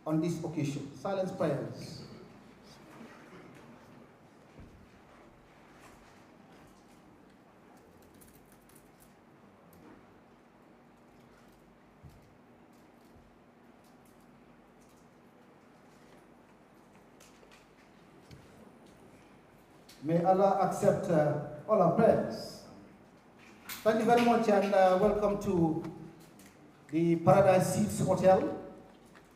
on this occasion. Silence prayers. May Allah accept all our prayers. Thank you very much and welcome to the Paradise Seats Hotel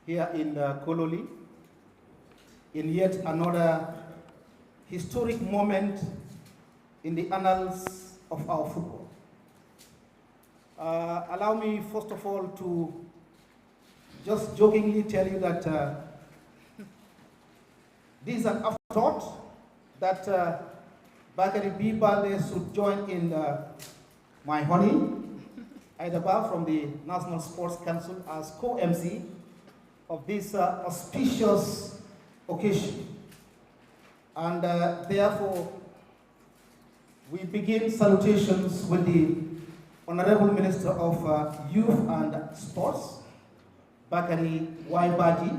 here in Kololi in yet another historic moment in the annals of our football. Allow me first of all to just jokingly tell you that this is an afterthought that Bakari B. Balde should join in my honey, Aidaba from the National Sports Council as co-MC of this auspicious occasion. And therefore, we begin salutations with the Honorable Minister of Youth and Sports, Bakari Y. Baji,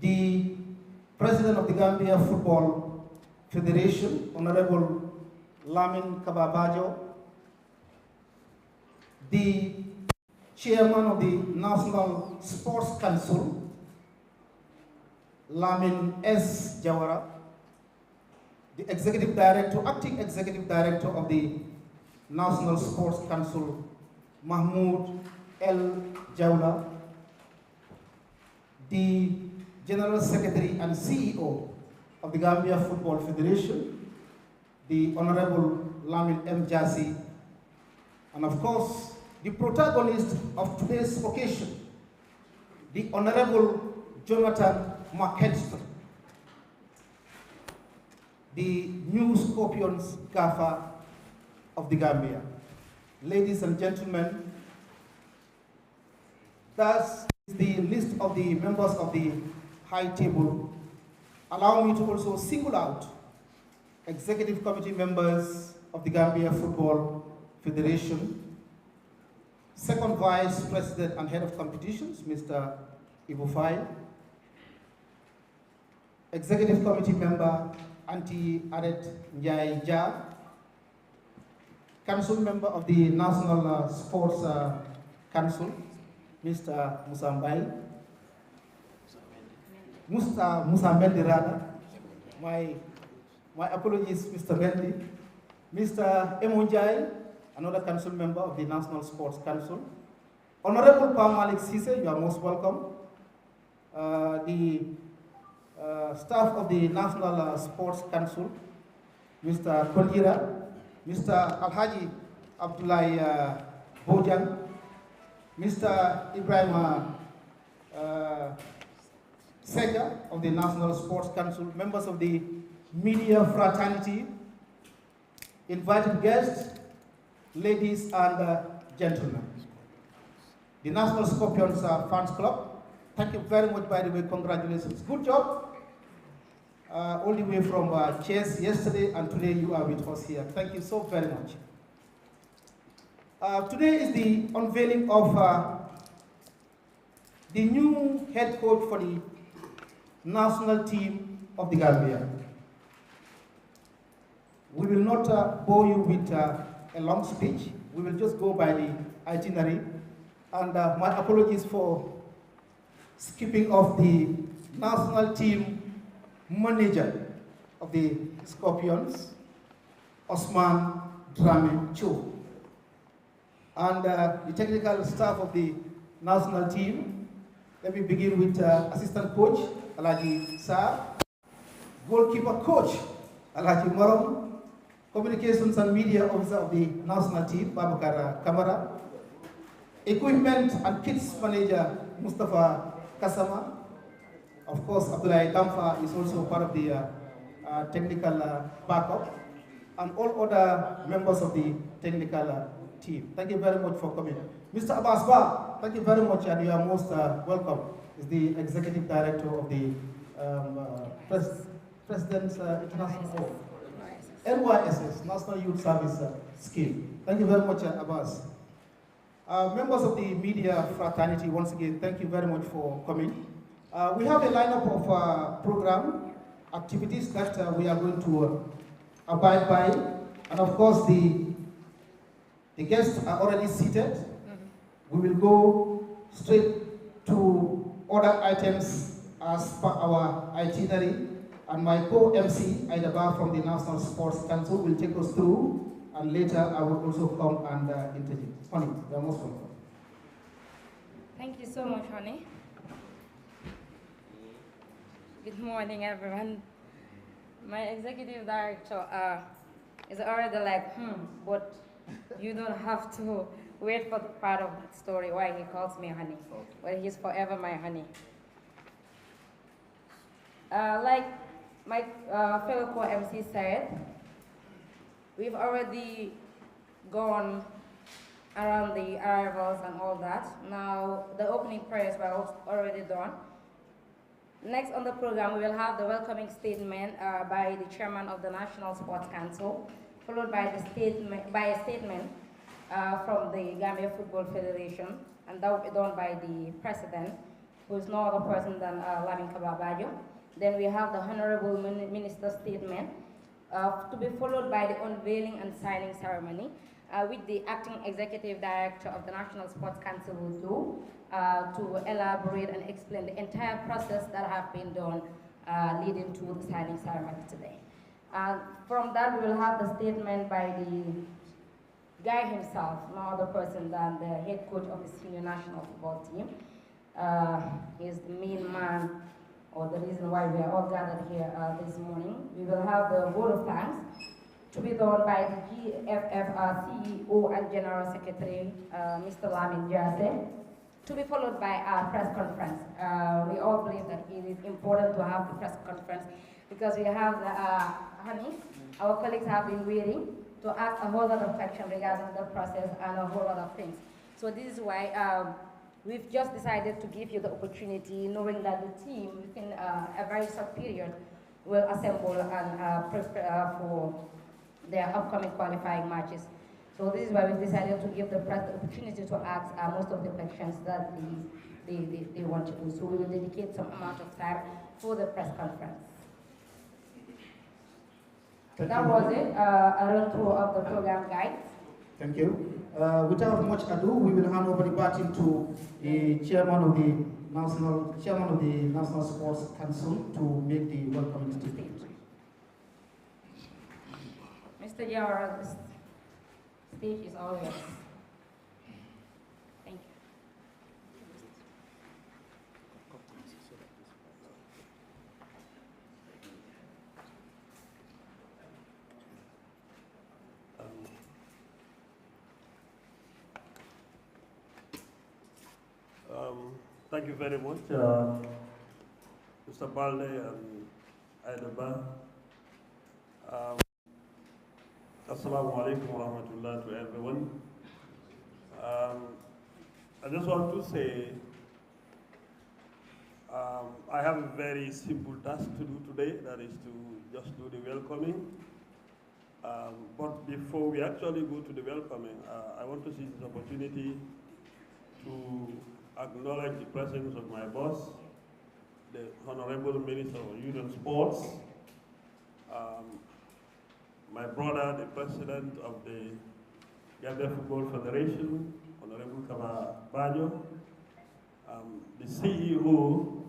the President of the Gambia Football Federation, Honorable Lamin Kababajo, the Chairman of the National Sports Council, Lamin S. Jawara, the Executive Director, Acting Executive Director of the National Sports Council, Mahmoud L. Jawla, the General Secretary and CEO of the Gambia Football Federation, the Honorable Lamin M. Jassi, and of course, the protagonist of today's occasion, the Honorable Jonathan McKenster, the new Scorpions Gaffer of the Gambia. Ladies and gentlemen, that's the list of the members of the high table. Allow me to also single out executive committee members of the Gambia Football Federation, second vice president and head of competitions, Mr. Ibu Fai, executive committee member, Auntie Adet Njai Ja, council member of the National Sports Council, Mr. Musambai, Musa Mendy rather. My apologies, Mr. Mendy. Mr. Emunjai, another council member of the National Sports Council. Honorable Pa Malik Sise, you are most welcome. The staff of the National Sports Council, Mr. Kolira, Mr. Alhaji Abdullahi Bojan, Mr. Ibrahim Sega of the National Sports Council, members of the media fraternity, invited guests, ladies and gentlemen. The National Scorpions Fans Club, thank you very much, by the way, congratulations. Good job. All the way from Chess yesterday, and today you are with us here. Thank you so very much. Today is the unveiling of the new head coach for the national team of the Gambia. We will not bore you with a long speech. We will just go by the itinerary. And my apologies for skipping off the national team manager of the Scorpions, Osman Drame Cho. And the technical staff of the national team. Let me begin with assistant coach, Alaji Sa, goalkeeper coach, Alaji Morom, communications and media officer of the national team, Babakar Kamara, equipment and kits manager, Mustafa Kasama. Of course, Abdullahi Damfa is also part of the technical backup, and all other members of the technical team. Thank you very much for coming. Mr. Abbas Ba, thank you very much, and you are most welcome. Is the executive director of the President's International NYSS, National Youth Service Scheme. Thank you very much, Abbas. Members of the media fraternity, once again, thank you very much for coming. We have a lineup of program activities that we are going to abide by, and of course the guests are already seated. We will go straight to other items as per our itinerary, and my co-MC, Aidaba from the National Sports Council, will take us through, and later I will also come and interject. Honey, you are most welcome. Thank you so much, Honey. Good morning, everyone. My executive director is already like, but you don't have to wait for the part of that story why he calls me honey. But he's forever my honey. Like my fellow co-MC said, we've already gone around the arrivals and all that. Now, the opening prayers were already done. Next on the program, we will have the welcoming statement by the chairman of the National Sports Council, followed by a statement from the Gambia Football Federation, and that will be done by the president, who is no other person than Lamin Kababajo. Then we have the Honorable Minister's statement, to be followed by the unveiling and signing ceremony, which the acting executive director of the National Sports Council will do to elaborate and explain the entire process that have been done leading to the signing ceremony today. From that, we will have the statement by the guy himself, no other person than the head coach of the senior national football team. He's the main man, or the reason why we are all gathered here this morning. We will have the vote of thanks to be done by the GFF CEO and General Secretary, Mr. Lamin Jase, to be followed by our press conference. We all believe that it is important to have the press conference because we have honey, our colleagues have been waiting to ask a whole lot of questions regarding the process and a whole lot of things. So this is why we've just decided to give you the opportunity, knowing that the team within a very short period will assemble and prepare for their upcoming qualifying matches. So this is why we decided to give the press the opportunity to ask most of the questions that they want to do. So we will dedicate some amount of time for the press conference. That was it, a run-through of the program guide. Thank you. Without much ado, we will hand over the baton to the chairman of the National Sports Council to make the welcoming statement. Mr. Jawara, the stage is all yours. Thank you. Thank you very much, Mr. Balde and Aidaba. Assalamu alaikum wa rahmatullah to everyone. I just want to say I have a very simple task to do today, that is to just do the welcoming. But before we actually go to the welcoming, I want to seize this opportunity to acknowledge the presence of my boss, the Honorable Minister of Youth and Sports, my brother, the President of the Gambia Football Federation, Honorable Kaba Bajo, the CEO,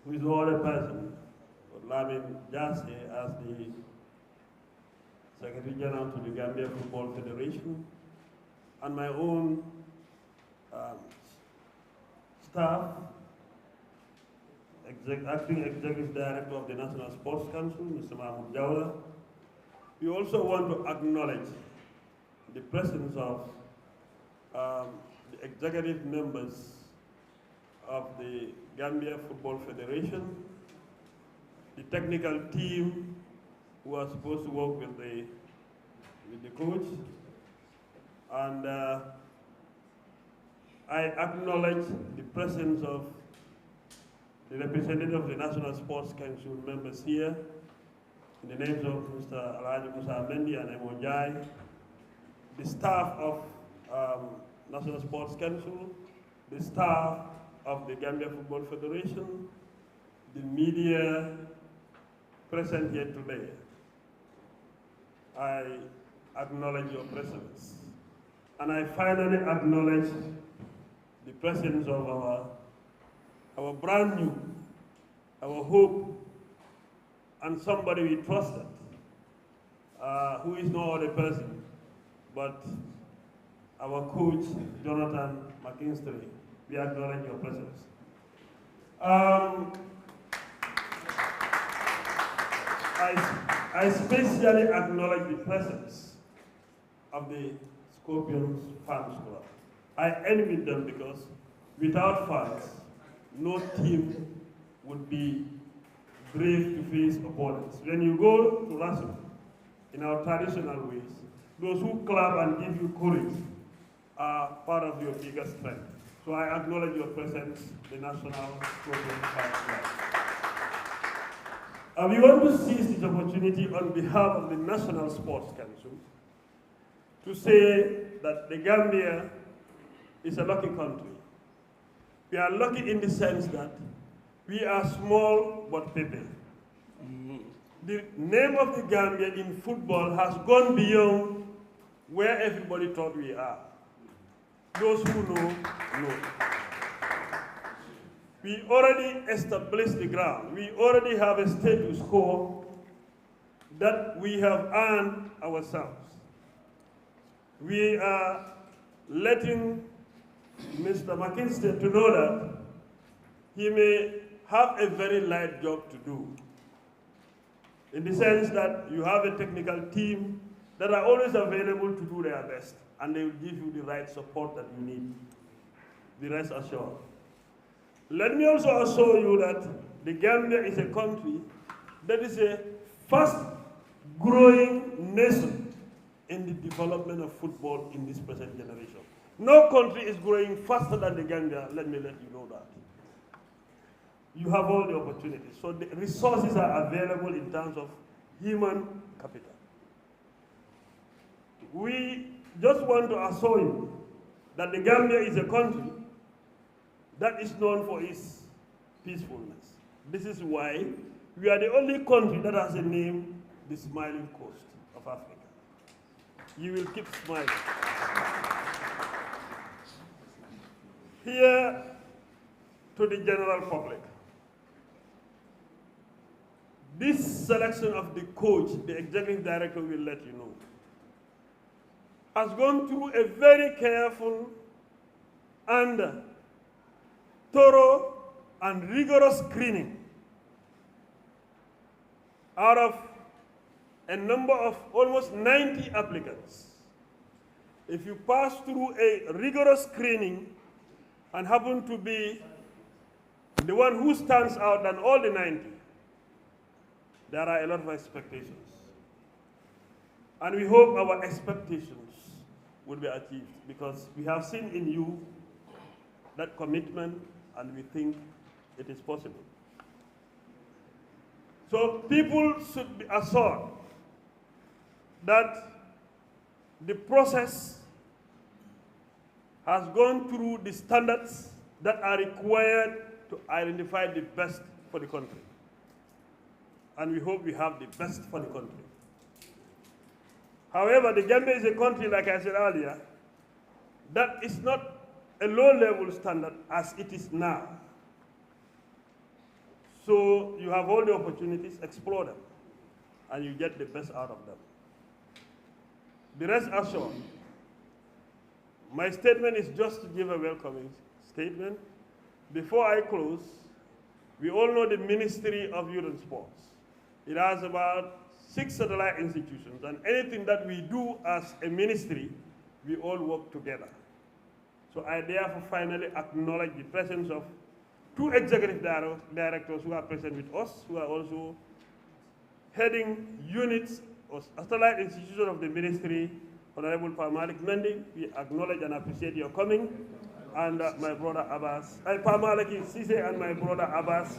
who is no other person, Lamin Jase, as the Secretary General to the Gambia Football Federation, and my own staff, Acting Executive Director of the National Sports Council, Mr. Mahmoud Jawla. We also want to acknowledge the presence of the executive members of the Gambia Football Federation, the technical team who are supposed to work with the coach, and I acknowledge the presence of the representative of the National Sports Council members here, in the names of Mr. Alhaji Musa Mendi and Emo Jai, the staff of National Sports Council, the staff of the Gambia Football Federation, the media present here today. I acknowledge your presence. And I finally acknowledge the presence of our brand new, our hope, and somebody we trusted, who is no other person but our coach, Jonathan McKinstry. We acknowledge your presence. I especially acknowledge the presence of the Scorpions Fans Club. I envy them because without fans, no team would be brave to face opponents. When you go to wrestle, in our traditional ways, those who clap and give you courage are part of your biggest strength. So I acknowledge your presence, the National Scorpions Fans Club. We want to seize this opportunity on behalf of the National Sports Council to say that the Gambia is a lucky country. We are lucky in the sense that we are small but people. The name of the Gambia in football has gone beyond where everybody thought we are. Those who know, know. We already established the ground. We already have a status quo that we have earned ourselves. We are letting Mr. McKinstry to know that he may have a very light job to do, in the sense that you have a technical team that are always available to do their best, and they will give you the right support that you need. Be rest assured. Let me also assure you that the Gambia is a country that is a fast-growing nation in the development of football in this present generation. No country is growing faster than the Gambia, let me let you know that. You have all the opportunities. So the resources are available in terms of human capital. We just want to assure you that the Gambia is a country that is known for its peacefulness. This is why we are the only country that has a name, the Smiling Coast of Africa. You will keep smiling. Here to the general public. This selection of the coach, the executive director will let you know, has gone through a very careful and thorough and rigorous screening out of a number of almost 90 applicants. If you pass through a rigorous screening and happen to be the one who stands out than all the 90, there are a lot of expectations. And we hope our expectations will be achieved, because we have seen in you that commitment, and we think it is possible. So people should be assured that the process has gone through the standards that are required to identify the best for the country. And we hope we have the best for the country. However, the Gambia is a country, like I said earlier, that is not a low-level standard as it is now. So you have all the opportunities, explore them, and you get the best out of them. The rest assured, my statement is just to give a welcoming statement. Before I close, we all know the Ministry of Youth and Sports. It has about 6 satellite institutions, and anything that we do as a ministry, we all work together. So I therefore finally acknowledge the presence of 2 executive directors who are present with us, who are also heading units or satellite institutions of the ministry. Honorable Pamalik Mendy, we acknowledge and appreciate your coming, and my brother Abbas, Pamalik Sise and my brother Abbas,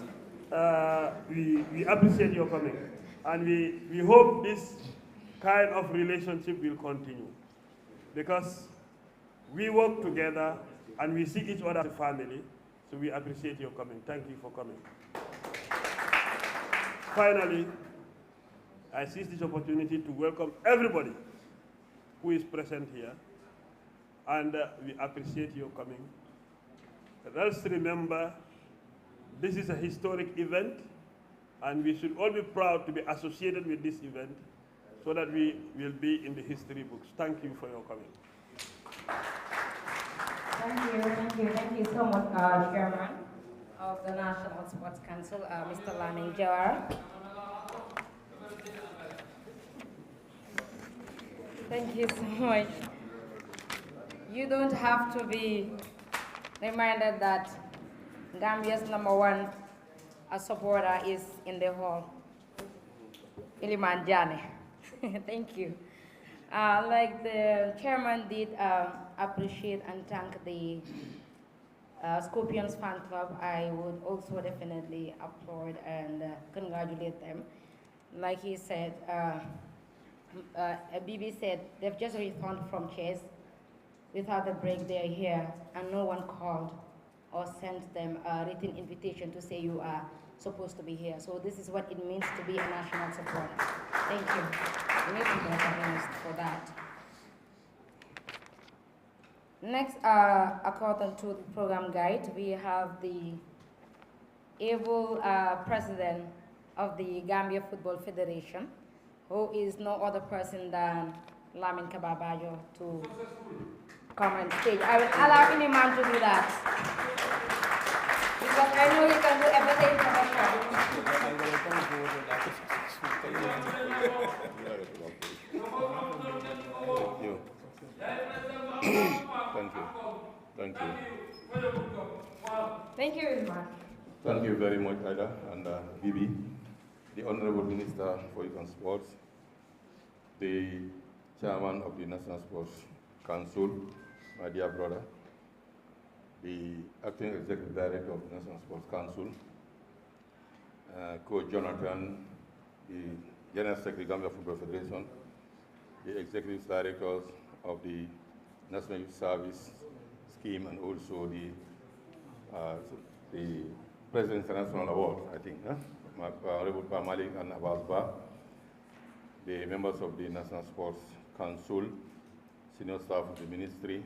we appreciate your coming, and we hope this kind of relationship will continue. because we work together and we see each other as a family, so we appreciate your coming. Thank you for coming. Finally, I seize this opportunity to welcome everybody who is present here, and we appreciate your coming. Let's remember, this is a historic event, and we should all be proud to be associated with this event so that we will be in the history books. Thank you for your coming. Thank you so much, Chairman of the National Sports Council, Mr. Lamin Jawara. Thank you so much. You don't have to be reminded that Gambia's #1 supporter is in the hall, Iliman Jane. Thank you. Like the chairman did appreciate and thank the Scorpions fan club, I would also definitely applaud and congratulate them. Like he said, BB said they've just returned from chase. Without a break, they're here, and no one called or sent them a written invitation to say you are supposed to be here. So this is what it means to be a national supporter. Thank you. We need to be recognized for that. Next, according to the program guide, we have the able president of the Gambia Football Federation, who is no other person than Lamin Kababayo, to come on stage. I will allow any man to do that, because I know he can do everything for the show. Thank you. Thank you very much. Thank you very much, Ida and Bibi, the Honorable Minister for Youth and Sports, the Chairman of the National Sports Council, my dear brother, the Acting Executive Director of the National Sports Council, Coach Jonathan, the General Secretary Gambia Football Federation, the Executive Directors of the National Youth Service Scheme, and also the President International Award, I think, Honorable Malik and Abbas Ba, the members of the National Sports Council, senior staff of the ministry,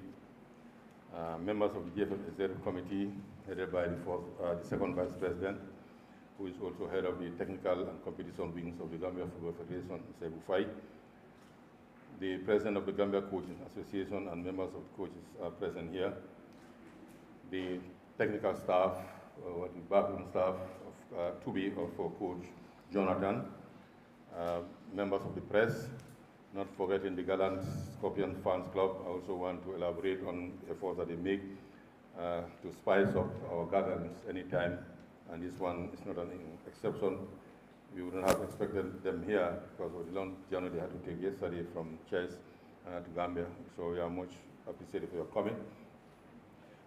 members of the GFF President Committee, headed by the second Vice President, who is also head of the technical and competition wings of the Gambia Football Federation, Mr. Bufai. The President of the Gambia Coaching Association and members of the coaches are present here. The technical staff, the backroom staff for Coach Jonathan, members of the press, not forgetting the gallant Scorpion Fans Club. I also want to elaborate on the efforts that they make to spice up our gatherings anytime, and this one is not an exception. We wouldn't have expected them here because of the long journey they had to take yesterday from Chess to Gambia. So we are much appreciated for your coming.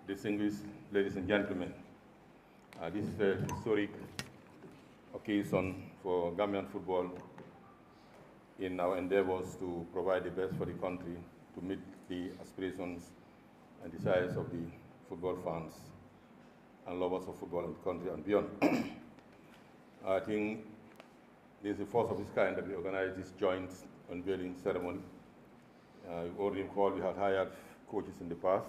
Distinguished ladies and gentlemen, this is a historic occasion for Gambian football in our endeavors to provide the best for the country, to meet the aspirations and desires of the football fans and lovers of football in the country and beyond. I think this is the first of its kind that we organize this joint unveiling ceremony. You already recall we had hired coaches in the past.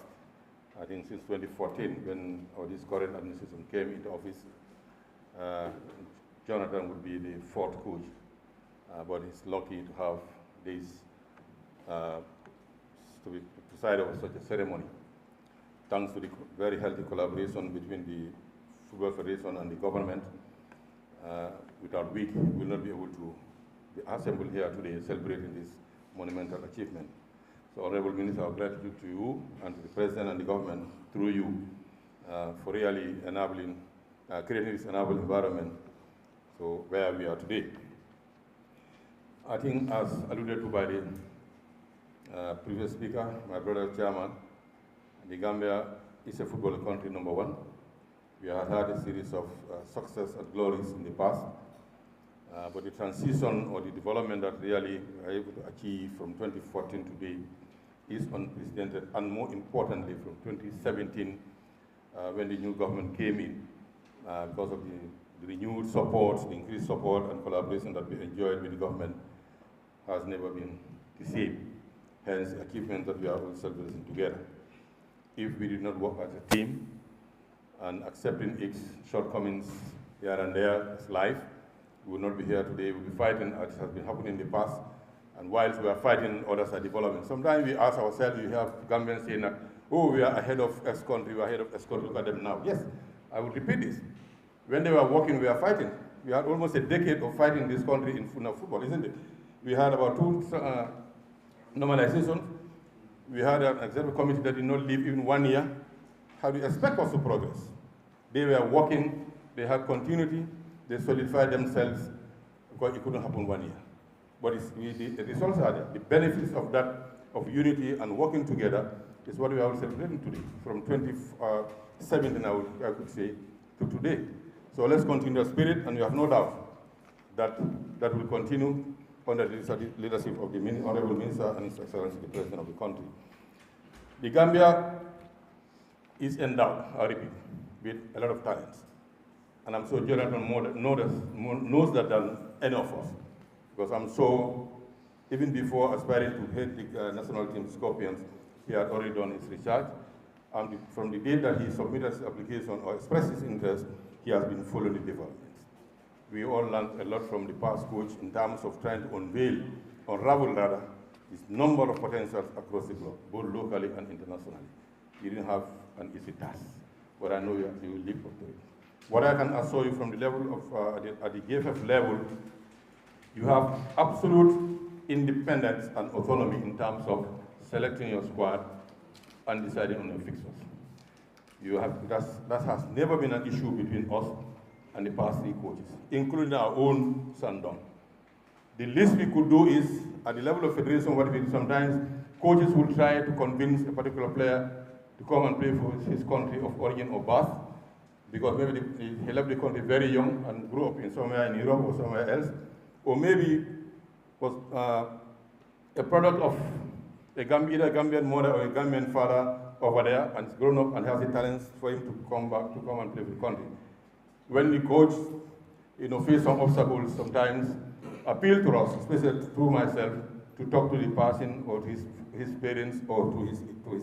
I think since 2014, when this current administration came into office, Jonathan would be the fourth coach, but he's lucky to have this to preside over such a ceremony. Thanks to the very healthy collaboration between the Football Federation and the government, without which we will not be able to be assembled here today celebrating this monumental achievement. So, Honorable Minister, our gratitude to you and to the President and the government through you for really enabling, creating this enabling environment so where we are today. I think, as alluded to by the previous speaker, my brother chairman, the Gambia is a football country #1. We have had a series of success and glories in the past, but the transition or the development that really we were able to achieve from 2014 to today is unprecedented, and more importantly, from 2017, when the new government came in, because of the renewed support, the increased support and collaboration that we enjoyed with the government has never been the same. Hence, the achievements that we are all celebrating together. If we did not work as a team and accepting its shortcomings here and there as life, we would not be here today. We would be fighting as has been happening in the past. And whilst we are fighting, others are developing. Sometimes we ask ourselves, we have Gambians saying that, oh, we are ahead of ex-country, we are ahead of ex-country, look at them now. Yes, I will repeat this. When they were working, we are fighting. We had almost a decade of fighting in this country in football, isn't it? We had about 2 normalizations. We had an executive committee that did not live even 1 year. How do you expect us to progress? They were working, they had continuity, they solidified themselves, because it couldn't happen 1 year. But the results are there. The benefits of that, of unity and working together, is what we are celebrating today, from 2017, I could say, to today. So let's continue the spirit, and we have no doubt that that will continue under the leadership of the Honorable Minister and His Excellency, the President of the country. The Gambia is endowed, I repeat, with a lot of talents. And I'm so Jonathan knows that than any of us. Because I'm so, even before aspiring to head the national team Scorpions, he had already done his research. And from the day that he submitted his application or expressed his interest, he has been following the developments. We all learned a lot from the past coach in terms of trying to unravel rather, this number of potentials across the globe, both locally and internationally. You didn't have an easy task, but I know you will live up to it. What I can assure you from the level of, at the GFF level, you have absolute independence and autonomy in terms of selecting your squad and deciding on your fixtures. That has never been an issue between us and the past 3 coaches, including our own Sandong. The least we could do is, at the level of federation, what we do sometimes, coaches will try to convince a particular player to come and play for his country of origin or birth, because maybe he left the country very young and grew up in somewhere in Europe or somewhere else, or maybe was a product of either a Gambian mother or a Gambian father over there, and has grown up and has the talents for him to come back, to come and play for the country. When the coach, face some obstacles, sometimes appeal to us, especially through myself, to talk to the person or to his parents or to his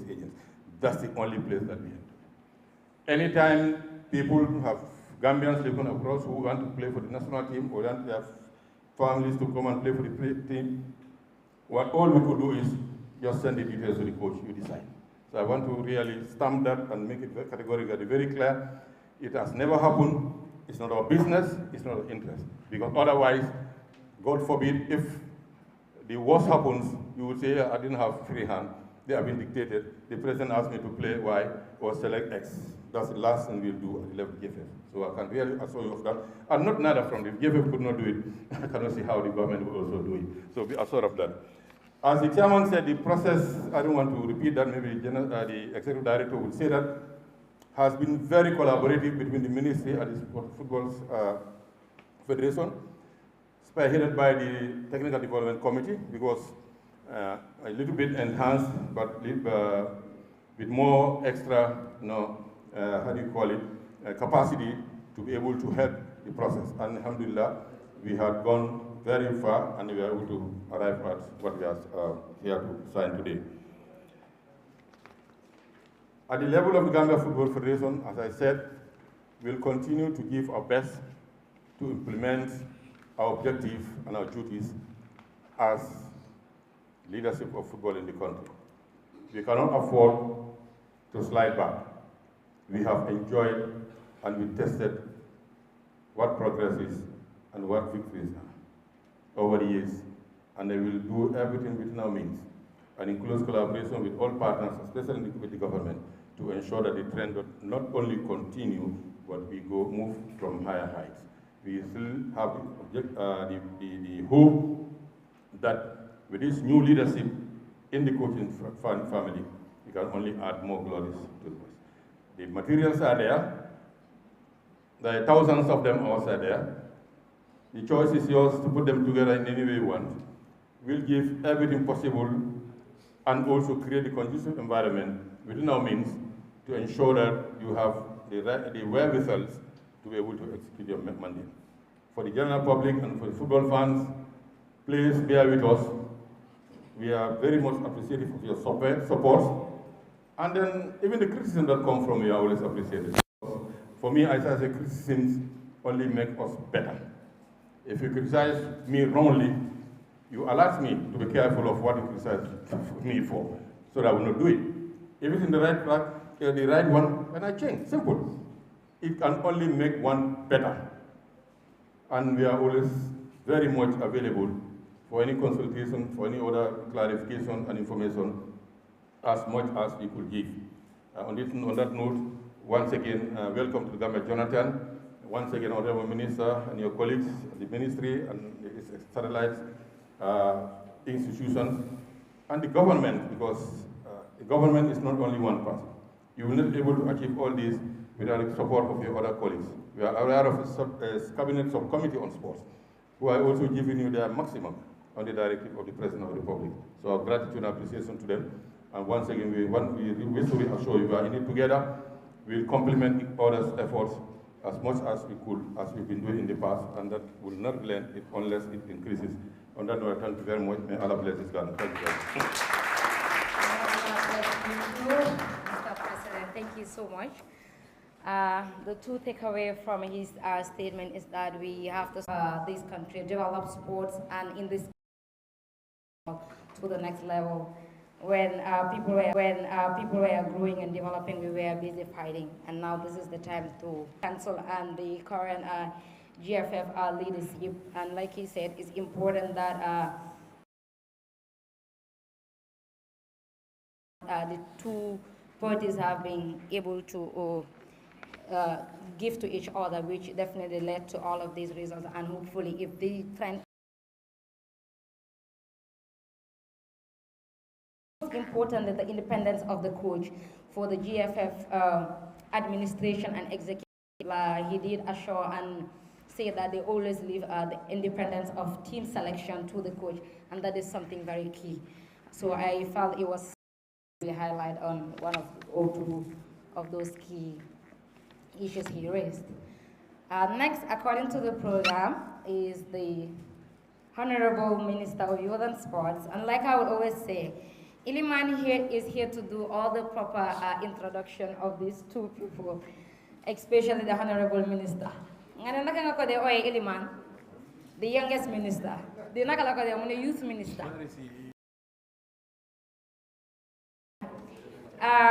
agents. That's the only place that we have. Anytime people have Gambians living across who want to play for the national team or want their families to come and play for the team, what all we could do is just send the details to the coach, you decide. So I want to really stamp that and make it very categorically very clear. It has never happened. It's not our business. It's not our interest. Because otherwise, God forbid, if the worst happens, you will say, I didn't have free hand. They have been dictated. The president asked me to play Y or select X. That's the last thing we'll do at the level of GFF. So I can really assure you of that. And not neither from the GFF could not do it. I cannot see how the government will also do it. So be assured of that. As the chairman said, the process, I don't want to repeat that, maybe the executive director will say that, has been very collaborative between the ministry and the Football Federation, spearheaded by the Technical Development Committee, because a little bit enhanced, but with more extra, capacity to be able to help the process. And alhamdulillah, we had gone very far, and we were able to arrive at what we are here to sign today. At the level of the Gambia Football Federation, as I said, we'll continue to give our best to implement our objectives and our duties as leadership of football in the country. We cannot afford to slide back. We have enjoyed and we tested what progress is and what victories are over the years, and they will do everything within our means, and in close collaboration with all partners, especially with the government, to ensure that the trend will not only continue, but we move from higher heights. We still have the hope that with this new leadership in the coaching family, we can only add more glories to the West. The materials are there. There are thousands of them also there. The choice is yours to put them together in any way you want. We'll give everything possible and also create the conducive environment within our means to ensure that you have the wherewithal to be able to execute your mandate. For the general public and for the football fans, please bear with us. We are very much appreciative of your support. And then even the criticism that comes from you are always appreciated. For me, I say criticisms only make us better. If you criticize me wrongly, you alert me to be careful of what you criticize me for, so that I will not do it. If it's in the right track, the right one, then I change. Simple. It can only make one better. And we are always very much available for any consultation, for any other clarification and information, as much as we could give. On that note, once again, welcome to the Gambia, Jonathan. Once again, Honorable Minister and your colleagues, the Ministry and its satellites, institutions, and the government, because the government is not only one person. You will not be able to achieve all this without the support of your other colleagues. We are aware of a cabinet subcommittee on sports, who are also giving you their maximum on the directive of the President of the Republic. So our gratitude and appreciation to them. And once again, we wish to reassure you we are in it together. We'll complement each other's efforts as much as we could, as we've been doing in the past, and that will not relent it unless it increases. On that note, thank you very much. May Allah bless this Ghana. Thank you very much. Mr. President, thank you so much. The two takeaway from his statement is that we have to this country develop sports, and in this to the next level. When people were growing and developing, we were busy fighting, and now this is the time to cancel and the current GFF leadership. And like he said, it's important that the two parties have been able to give to each other, which definitely led to all of these results. And hopefully, if the trend importantly, the independence of the coach for the GFF administration and executive, he did assure and say that they always leave the independence of team selection to the coach, and that is something very key. So I felt it was really highlight on one of or two of those key issues he raised. Next, according to the program, is the Honorable Minister of Youth and Sports, and like I would always say, Iliman here is here to do all the proper introduction of these two people, especially the Honorable Minister. Iliman, the youngest minister, the youth minister.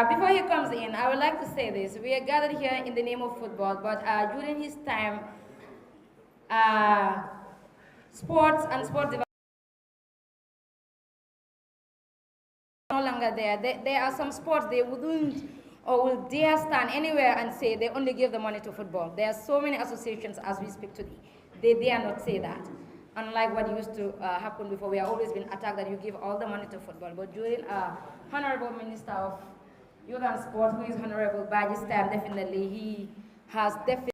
Before he comes in, I would like to say this. We are gathered here in the name of football, but during his time, sports and sport development no longer there. There are some sports they wouldn't or will dare stand anywhere and say they only give the money to football. There are so many associations as we speak today. They dare not say that. Unlike what used to happen before, we have always been attacked that you give all the money to football. But during Honorable Minister of Youth and Sport, who is Honorable Baji's time, definitely he has definitely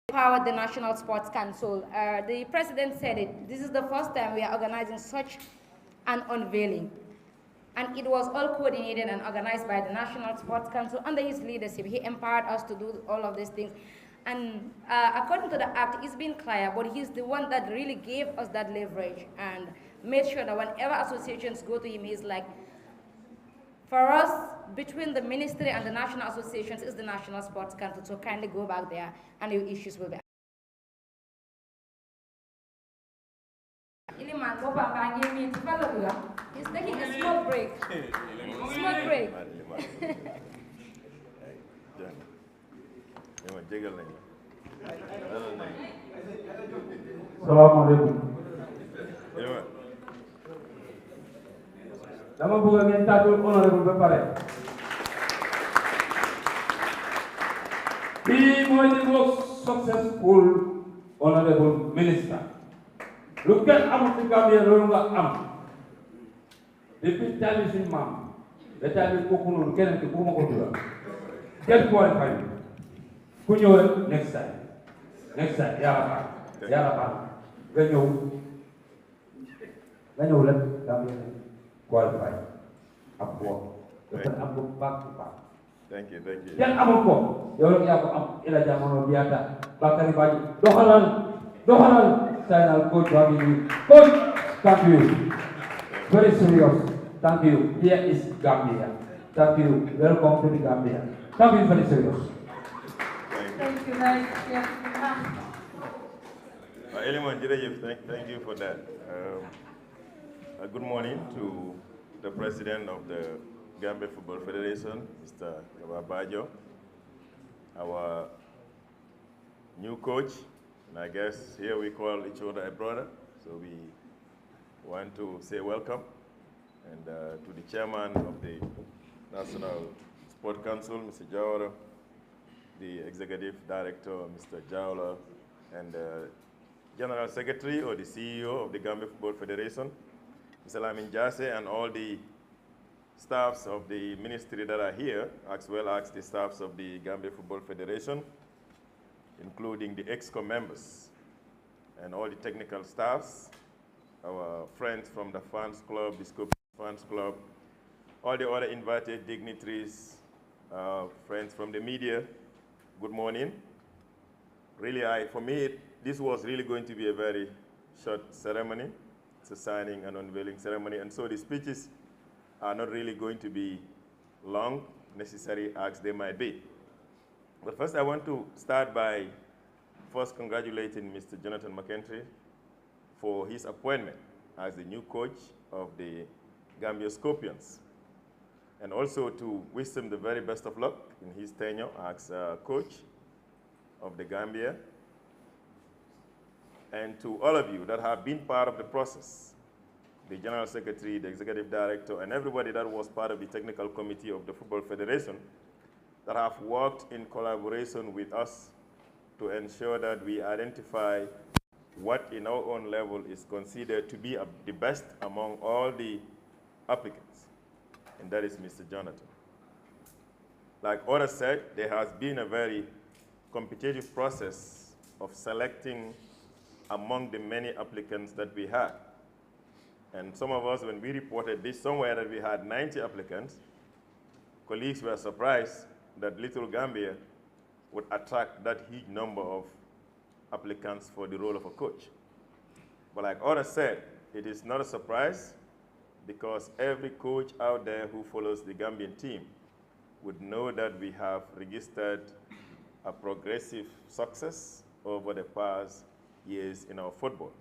empowered the National Sports Council. The President said it. This is the first time we are organizing such an unveiling. And it was all coordinated and organized by the National Sports Council under his leadership. He empowered us to do all of these things. And according to the act, it's been clear, but he's the one that really gave us that leverage and made sure that whenever associations go to him, he's like, for us, between the ministry and the national associations is the National Sports Council, so kindly go back there and your issues will be. He's taking a small break. Small break. Assalamu alaikum. Dama bëgg ngeen tàccul honorable ba pare. He mooy the most successful honorable minister. Lu kenn amul ci Gambia loolu nga am. Depuis tali suñu maam da tali kooku noonu keneen ki bu ma ko dugal. Kenn qualify ku ñëw rek next time yàlla baax nga ñëw nga ñëw rek Gambia qualify ak boo dafa am ko back to back. Thank you. Kenn amul ko yow rek yaa ko am ila jamono biata Bakary Badji doxalal final coach waa ngi coach thank you very serious thank you here is Gambia thank you welcome to the Gambia thank you very serious. Thank you guys. Anyone, thank you for that. Good morning to the President of the Gambia Football Federation, Mr. Kababajo, our new coach, and I guess here we call each other a brother, so we want to say welcome, and to the Chairman of the National Sport Council, Mr. Jawara, the Executive Director, Mr. Jawla, and General Secretary or the CEO of the Gambia Football Federation, Mr. Lamin Jase, and all the staffs of the ministry that are here, as well as the staffs of the Gambia Football Federation, including the EXCO members and all the technical staffs, our friends from the fans club, the Scope Fans Club, all the other invited dignitaries, friends from the media, good morning. Really, for me, this was really going to be a very short ceremony. It's a signing and unveiling ceremony, and so the speeches are not really going to be long, necessary as they might be. But first, I want to start by first congratulating Mr. Jonathan McKentry for his appointment as the new coach of the Gambia Scorpions, and also to wish him the very best of luck in his tenure as coach of the Gambia. And to all of you that have been part of the process, the General Secretary, the Executive Director, and everybody that was part of the Technical Committee of the Football Federation that have worked in collaboration with us to ensure that we identify what in our own level is considered to be the best among all the applicants, and that is Mr. Jonathan. Like others said, there has been a very competitive process of selecting among the many applicants that we had. And some of us, when we reported this somewhere that we had 90 applicants, colleagues were surprised that Little Gambia would attract that huge number of applicants for the role of a coach. But like others said, it is not a surprise because every coach out there who follows the Gambian team would know that we have registered a progressive success over the past years in our football.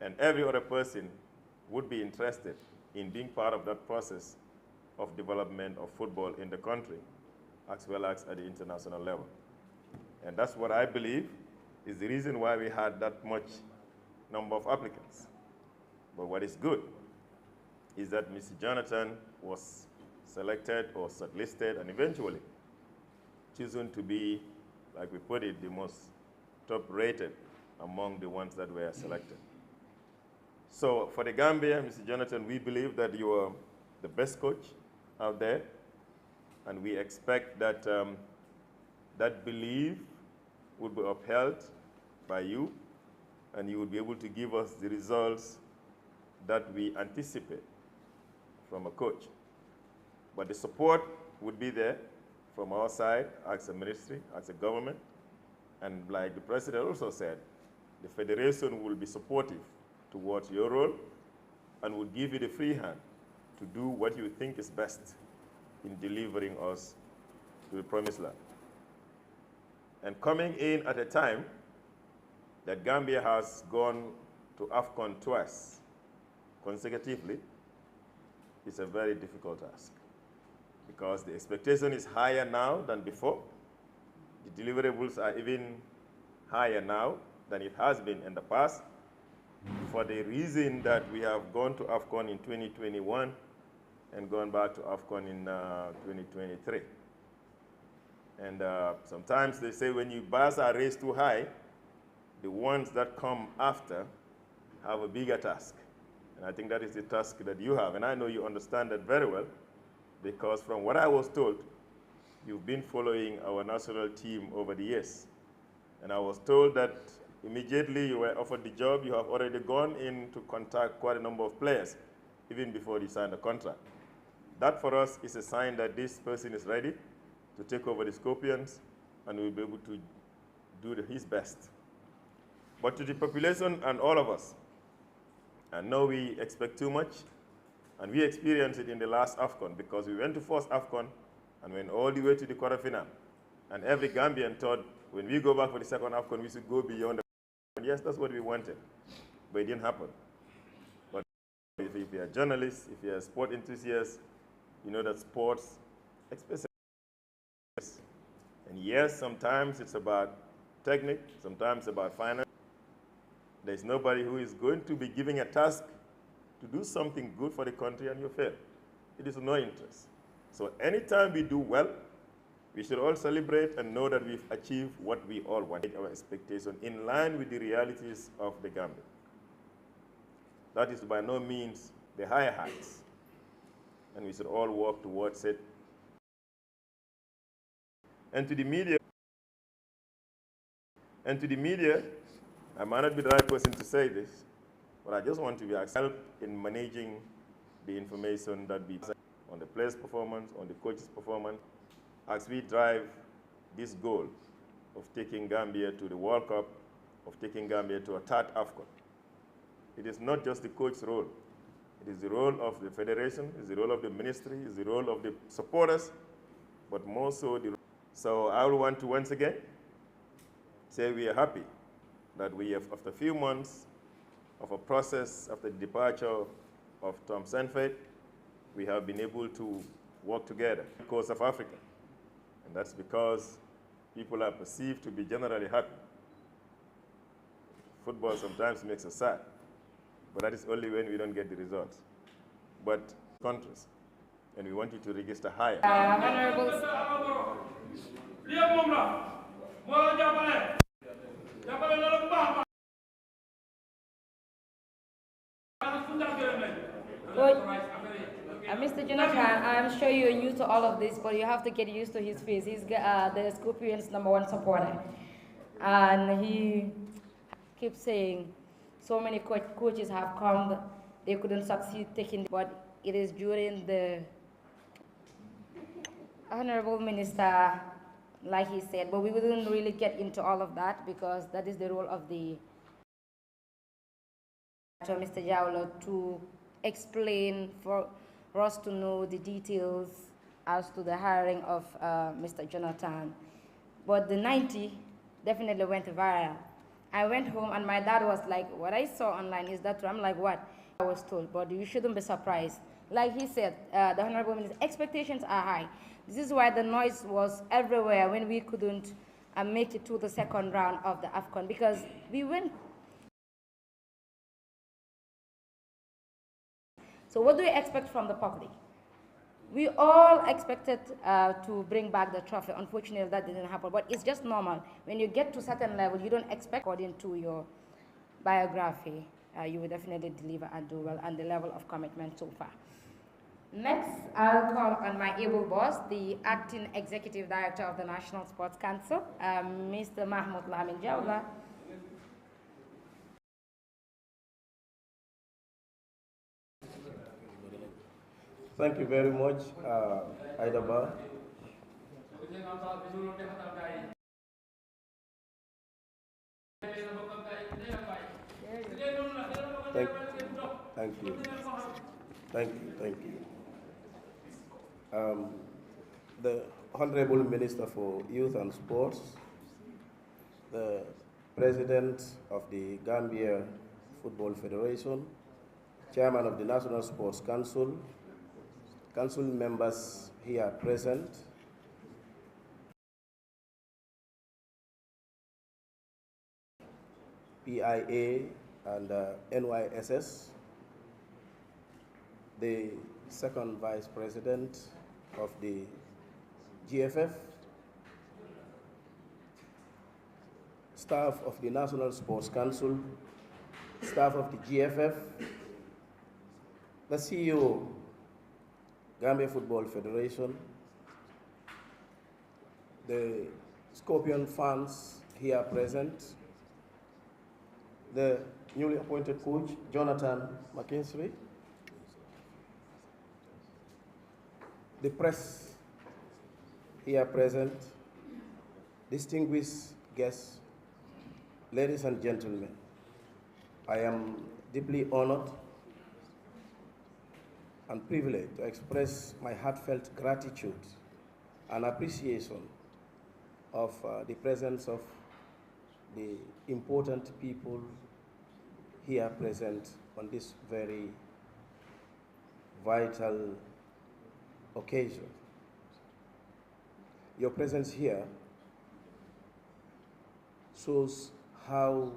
And every other person would be interested in being part of that process of development of football in the country, as well as at the international level. And that's what I believe is the reason why we had that much number of applicants. But what is good is that Mr. Jonathan was selected or shortlisted and eventually chosen to be, like we put it, the most top-rated among the ones that were selected. So for the Gambia, Mr. Jonathan, we believe that you are the best coach out there, and we expect that that belief would be upheld by you, and you would be able to give us the results that we anticipate from a coach. But the support would be there from our side as a ministry, as a government, and like the President also said, the Federation will be supportive towards your role and will give you the free hand to do what you think is best in delivering us to the promised land. And coming in at a time that Gambia has gone to AFCON twice consecutively is a very difficult task because the expectation is higher now than before. The deliverables are even higher now than it has been in the past, for the reason that we have gone to AFCON in 2021 and gone back to AFCON in 2023. And sometimes they say when you bars are raised too high, the ones that come after have a bigger task. And I think that is the task that you have. And I know you understand that very well, because from what I was told, you've been following our national team over the years. And I was told that Immediately you were offered the job, you have already gone in to contact quite a number of players, even before you signed the contract. That for us is a sign that this person is ready to take over the Scorpions and will be able to do his best. But to the population and all of us, I know we expect too much, and we experienced it in the last AFCON because we went to first AFCON and went all the way to the quarterfinal. And every Gambian thought when we go back for the second AFCON, we should go beyond the. Yes, that's what we wanted, but it didn't happen. But if you're a journalist, if you're a sport enthusiast, you know that sports, especially, and yes, sometimes it's about technique, sometimes about finance. There's nobody who is going to be giving a task to do something good for the country and you fail. It is no interest. So anytime we do well, we should all celebrate and know that we've achieved what we all wanted, our expectation, in line with the realities of the Gambia. That is by no means the higher heights, and we should all work towards it. And to the media, I might not be the right person to say this, but I just want to be help in managing the information that we on the players' performance, on the coaches' performance, as we drive this goal of taking Gambia to the World Cup, of taking Gambia to a third AFCON. It is not just the coach's role. It is the role of the federation, it is the role of the ministry, it is the role of the supporters, but more so the. So I will want to once again say we are happy that we have, after a few months of a process, after the departure of Tom Sanford, we have been able to work together in the course of Africa. And that's because people are perceived to be generally happy. Football sometimes makes us sad, but that is only when we don't get the results. But countries, and we want you to register higher. Mr. Jonathan, I'm sure you're new to all of this, but you have to get used to his face. He's the Scorpions' #1 supporter. And he keeps saying so many coaches have come, they couldn't succeed taking, but it is during the Honorable Minister, like he said, but we wouldn't really get into all of that because that is the role of the Mr. Jawla to explain for us to know the details as to the hiring of Mr. Jonathan. But the 90 definitely went viral. I went home and my dad was like, what I saw online, is that true? I'm like, what? I was told, but you shouldn't be surprised. Like he said, the Honorable Minister, expectations are high. This is why the noise was everywhere when we couldn't make it to the second round of the AFCON, because we went. So what do we expect from the public? We all expected to bring back the trophy. Unfortunately, that didn't happen, but it's just normal. When you get to a certain level, you don't expect, according to your biography, you will definitely deliver and do well, and the level of commitment so far. Next, I'll call on my able boss, the Acting Executive Director of the National Sports Council, Mr. Mahmoud Lamin Jawla. Thank you very much, Aidaba. Thank you. The Honorable Minister for Youth and Sports, the President of the Gambia Football Federation, Chairman of the National Sports Council, Council members here present, PIA and NYSS, the second Vice President of the GFF, staff of the National Sports Council, staff of the GFF, the CEO, Gambia Football Federation, the Scorpion fans here present, the newly appointed coach, Jonathan McKinstry, the press here present, distinguished guests, ladies and gentlemen, I am deeply honored and privileged to express my heartfelt gratitude and appreciation of the presence of the important people here present on this very vital occasion. Your presence here shows how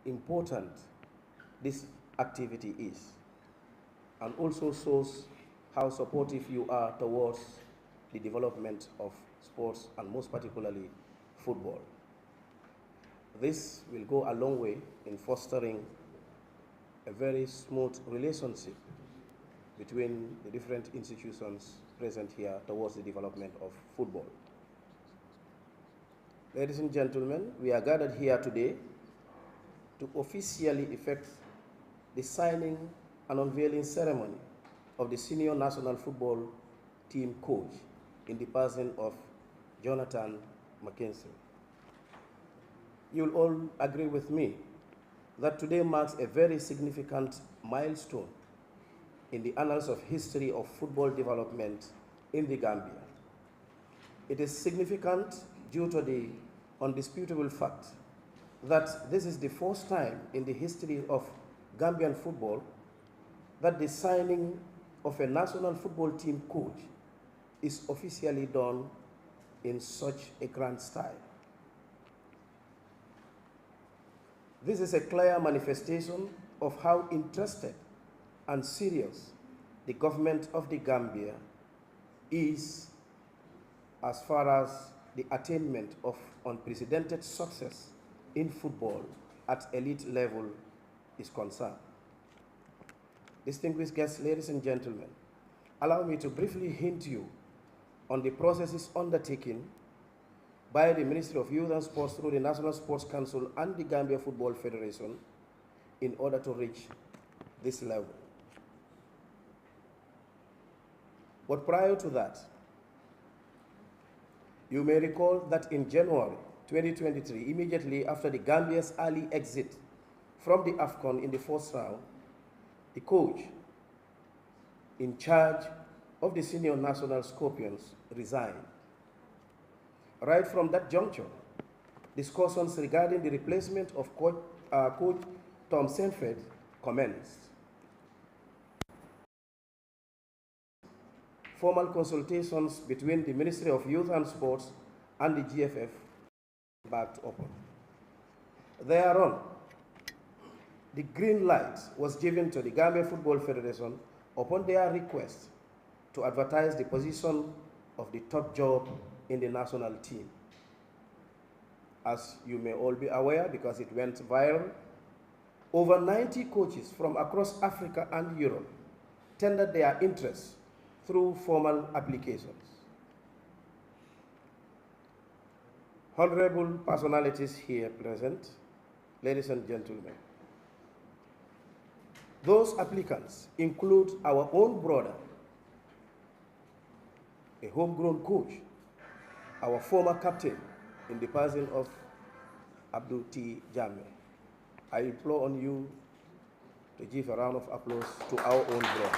important this activity is, and also shows how supportive you are towards the development of sports, and most particularly football. This will go a long way in fostering a very smooth relationship between the different institutions present here towards the development of football. Ladies and gentlemen, we are gathered here today to officially effect the signing and unveiling ceremony of the senior national football team coach in the person of Jonathan McKinstry. You'll all agree with me that today marks a very significant milestone in the annals of history of football development in the Gambia. It is significant due to the undisputable fact that this is the first time in the history of Gambian football that the signing of a national football team coach is officially done in such a grand style. This is a clear manifestation of how interested and serious the government of the Gambia is as far as the attainment of unprecedented success in football at elite level is concerned. Distinguished guests, ladies and gentlemen, allow me to briefly hint you on the processes undertaken by the Ministry of Youth and Sports through the National Sports Council and the Gambia Football Federation in order to reach this level. But prior to that, you may recall that in January 2023, immediately after the Gambia's early exit from the AFCON in the first round, the coach in charge of the senior national Scorpions resigned. Right from that juncture, discussions regarding the replacement of Coach Tom Senford commenced. Formal consultations between the Ministry of Youth and Sports and the GFF backed open. Thereon, the green light was given to the Gambia Football Federation upon their request to advertise the position of the top job in the national team. As you may all be aware, because it went viral, over 90 coaches from across Africa and Europe tendered their interest through formal applications. Honorable personalities here present, ladies and gentlemen, those applicants include our own brother, a homegrown coach, our former captain in the person of Abdul T. Jammeh. I implore on you to give a round of applause to our own brother.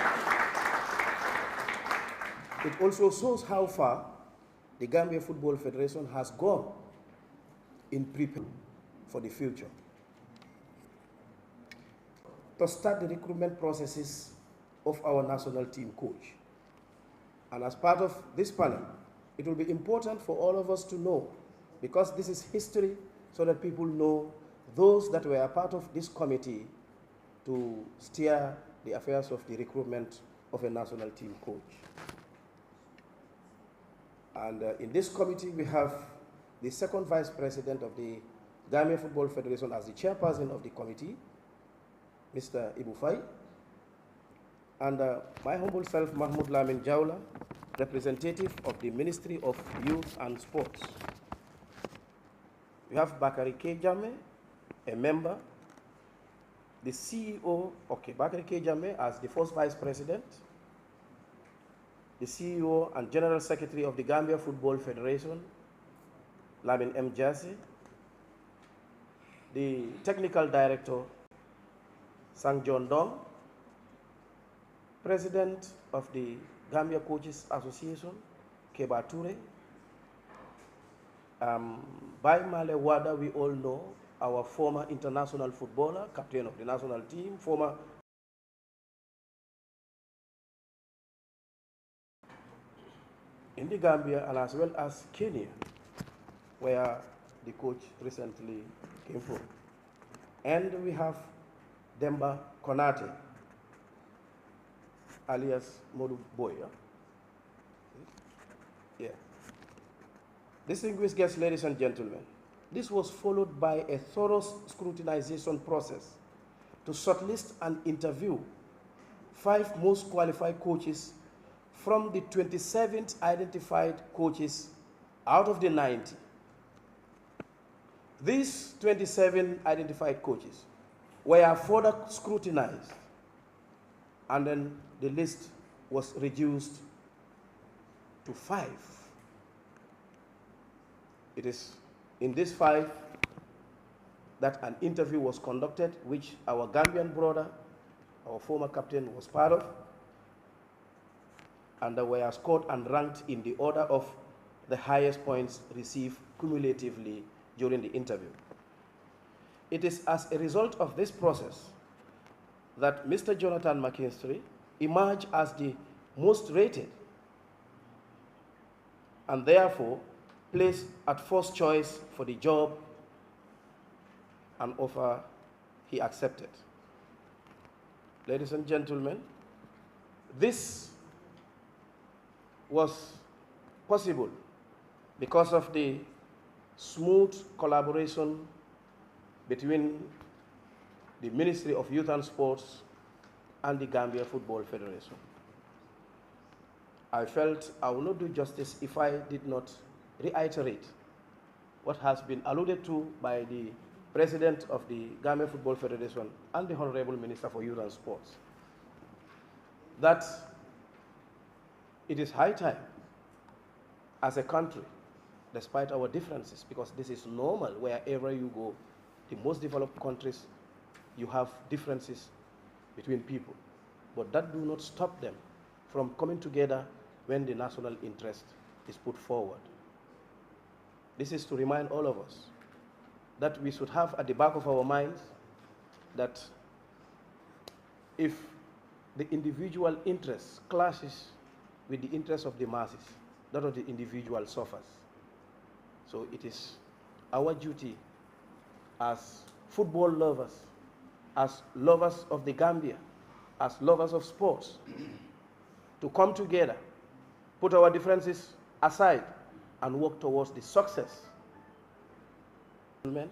It also shows how far the Gambia Football Federation has gone in preparing for the future. To start the recruitment processes of our national team coach. And as part of this panel, it will be important for all of us to know, because this is history, so that people know those that were a part of this committee to steer the affairs of the recruitment of a national team coach. And in this committee, we have the second vice president of the Gambia Football Federation as the chairperson of the committee, Mr. Ibufai, and my humble self, Mahmoud Lamin Jawla, representative of the Ministry of Youth and Sports. We We have Bakari Kejame, a member. The CEO, okay, Bakari Kejame as the first vice president. The CEO and General Secretary of the Gambia Football Federation, Lamin M. Jassy. The Technical Director, Sang John Dong. President of the Gambia Coaches Association, Keba Toure. Bai Male Wada, we all know, our former international footballer, captain of the national team, former in the Gambia and as well as Kenya, where the coach recently came from. And we have Demba Konate, alias Modu Boya. Yeah. Distinguished guests, ladies and gentlemen, this was followed by a thorough scrutinization process to shortlist and interview 5 most qualified coaches from the 27th identified coaches out of the 90. These 27 identified coaches were further scrutinized, and then the list was reduced to 5. It is in these 5 that an interview was conducted, which our Gambian brother, our former captain, was part of, and they were scored and ranked in the order of the highest points received cumulatively during the interview. It is as a result of this process that Mr. Jonathan McKinstry emerged as the most rated and therefore placed at first choice for the job, an offer he accepted. Ladies and gentlemen, this was possible because of the smooth collaboration between the Ministry of Youth and Sports and the Gambia Football Federation. I felt I would not do justice if I did not reiterate what has been alluded to by the President of the Gambia Football Federation and the Honorable Minister for Youth and Sports, that it is high time as a country, despite our differences, because this is normal wherever you go, the most developed countries, you have differences between people, but that do not stop them from coming together when the national interest is put forward. This is to remind all of us that we should have at the back of our minds that if the individual interest clashes with the interest of the masses, that of the individual suffers. So it is our duty as football lovers, as lovers of the Gambia, as lovers of sports, to come together, put our differences aside, and work towards the success. Gentlemen,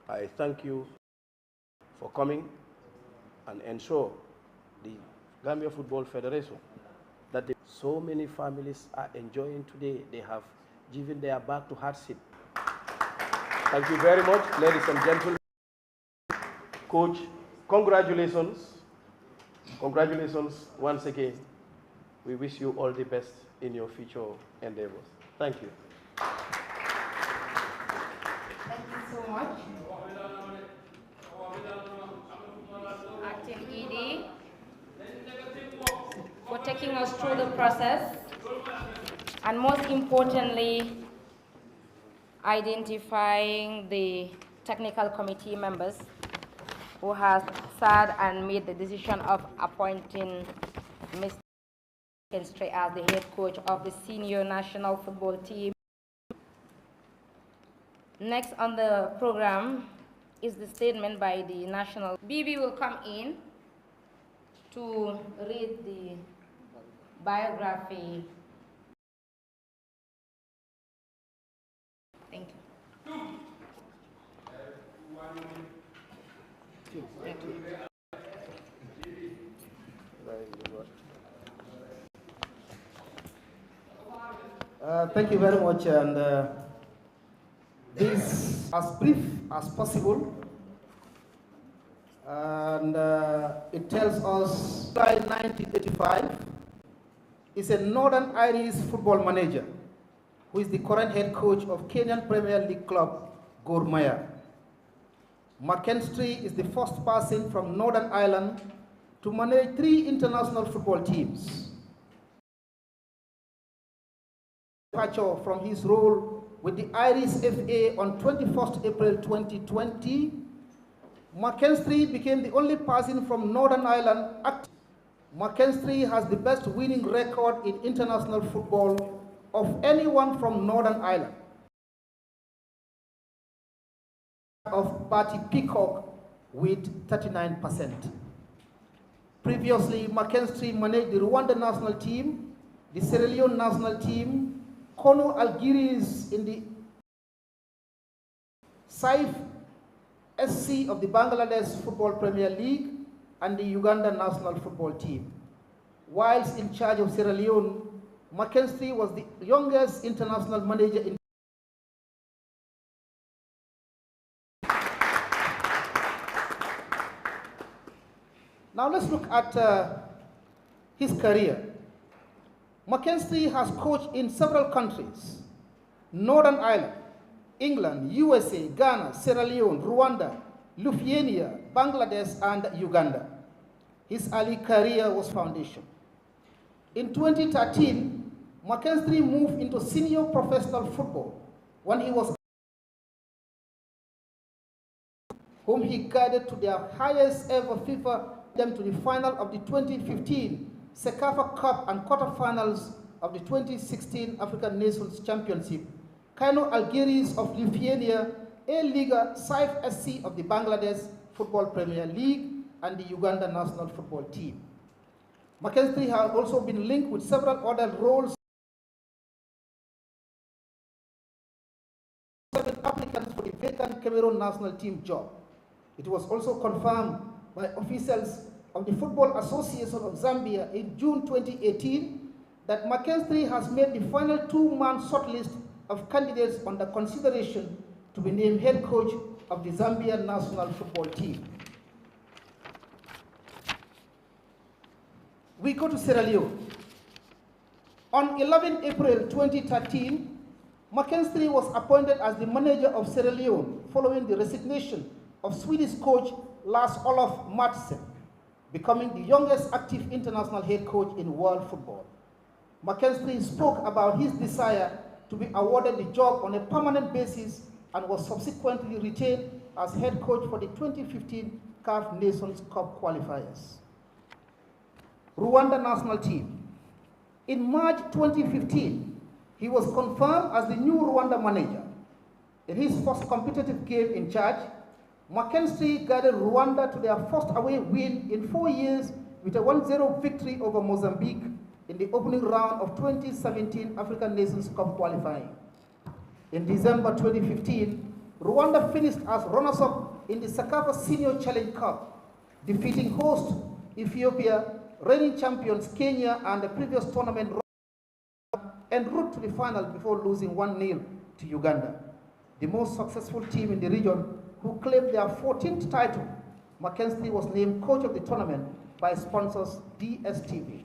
I thank you for coming and ensure the Gambia Football Federation that so many families are enjoying today. They have given their back to hardship. Thank you very much, ladies and gentlemen. Coach, congratulations. Congratulations once again. We wish you all the best in your future endeavors. Thank you. Thank you so much. Acting ED, for taking us through the process, and most importantly, identifying the technical committee members who has sat and made the decision of appointing Mr. McKinstry as the head coach of the senior national football team. Next on the program is the statement by the national. BB will come in to read the biography. Thank you. Thank you very much, and as brief as possible. And it tells us by 1985 is a Northern Irish football manager who is the current head coach of Kenyan Premier League club Gor Mahia. McKinstry is the first person from Northern Ireland to manage 3 international football teams. Departure from his role with the Irish FA on 21st April 2020, McKinstry became the only person from Northern Ireland active. McKinstry has the best winning record in international football of anyone from Northern Ireland. Of Barty Peacock with 39%. Previously, McKinstry managed the Rwanda national team, the Sierra Leone national team, Kono Algiers in the Saif SC of the Bangladesh Football Premier League, and the Uganda national football team. Whilst in charge of Sierra Leone, McKinstry was the youngest international manager in Now let's look at his career. McKinstry has coached in several countries: Northern Ireland, England, USA, Ghana, Sierra Leone, Rwanda, Lithuania, Bangladesh, and Uganda. His early career was foundation. In 2013, McKinstry moved into senior professional football when he was whom he guided to their highest ever FIFA them to the final of the 2015 CECAFA Cup and quarterfinals of the 2016 African Nations Championship, Kano Algiers of Lithuania, A-Liga Saif SC of the Bangladesh Football Premier League, and the Uganda national football team. McKinstry has also been linked with several other roles. Applicants for the vacant Cameroon national team job. It was also confirmed by officials of the Football Association of Zambia in June 2018 that McKinstry has made the final 2-man shortlist of candidates under consideration to be named head coach of the Zambia national football team. We go to Sierra Leone. On 11 April 2013, McKinstry was appointed as the manager of Sierra Leone following the resignation of Swedish coach Lars Olof Mattsson, becoming the youngest active international head coach in world football. McKinstry spoke about his desire to be awarded the job on a permanent basis and was subsequently retained as head coach for the 2015 CAF Nations Cup qualifiers. Rwanda national team. In March 2015, he was confirmed as the new Rwanda manager. In his first competitive game in charge, McKinstry guided Rwanda to their first away win in 4 years with a 1-0 victory over Mozambique in the opening round of 2017 African Nations Cup qualifying. In December 2015, Rwanda finished as runners-up in the CECAFA Senior Challenge Cup, defeating host Ethiopia, reigning champions Kenya, and the previous tournament en route to the final before losing 1-0 to Uganda. The most successful team in the region, who claimed their 14th title. McKinstry was named coach of the tournament by sponsors DSTV.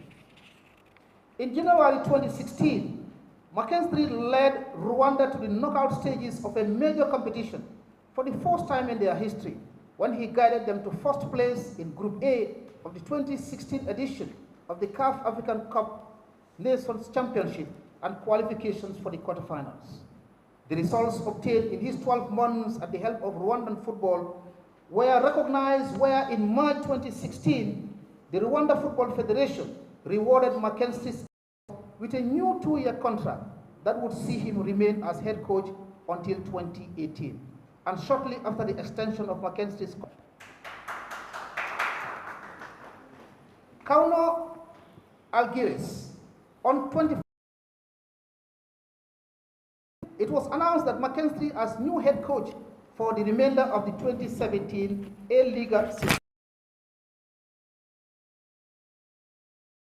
In January 2016, McKinstry led Rwanda to the knockout stages of a major competition for the first time in their history, when he guided them to first place in Group A of the 2016 edition of the CAF African Cup Nations Championship and qualifications for the quarterfinals. The results obtained in his 12 months at the help of Rwandan football were recognized, where in March 2016, the Rwanda Football Federation rewarded McKinstry with a new 2-year contract that would see him remain as head coach until 2018, and shortly after the extension of McKinstry's contract. Kauno Algiers on 20. It was announced that McKinstry as new head coach for the remainder of the 2017 A-Liga season.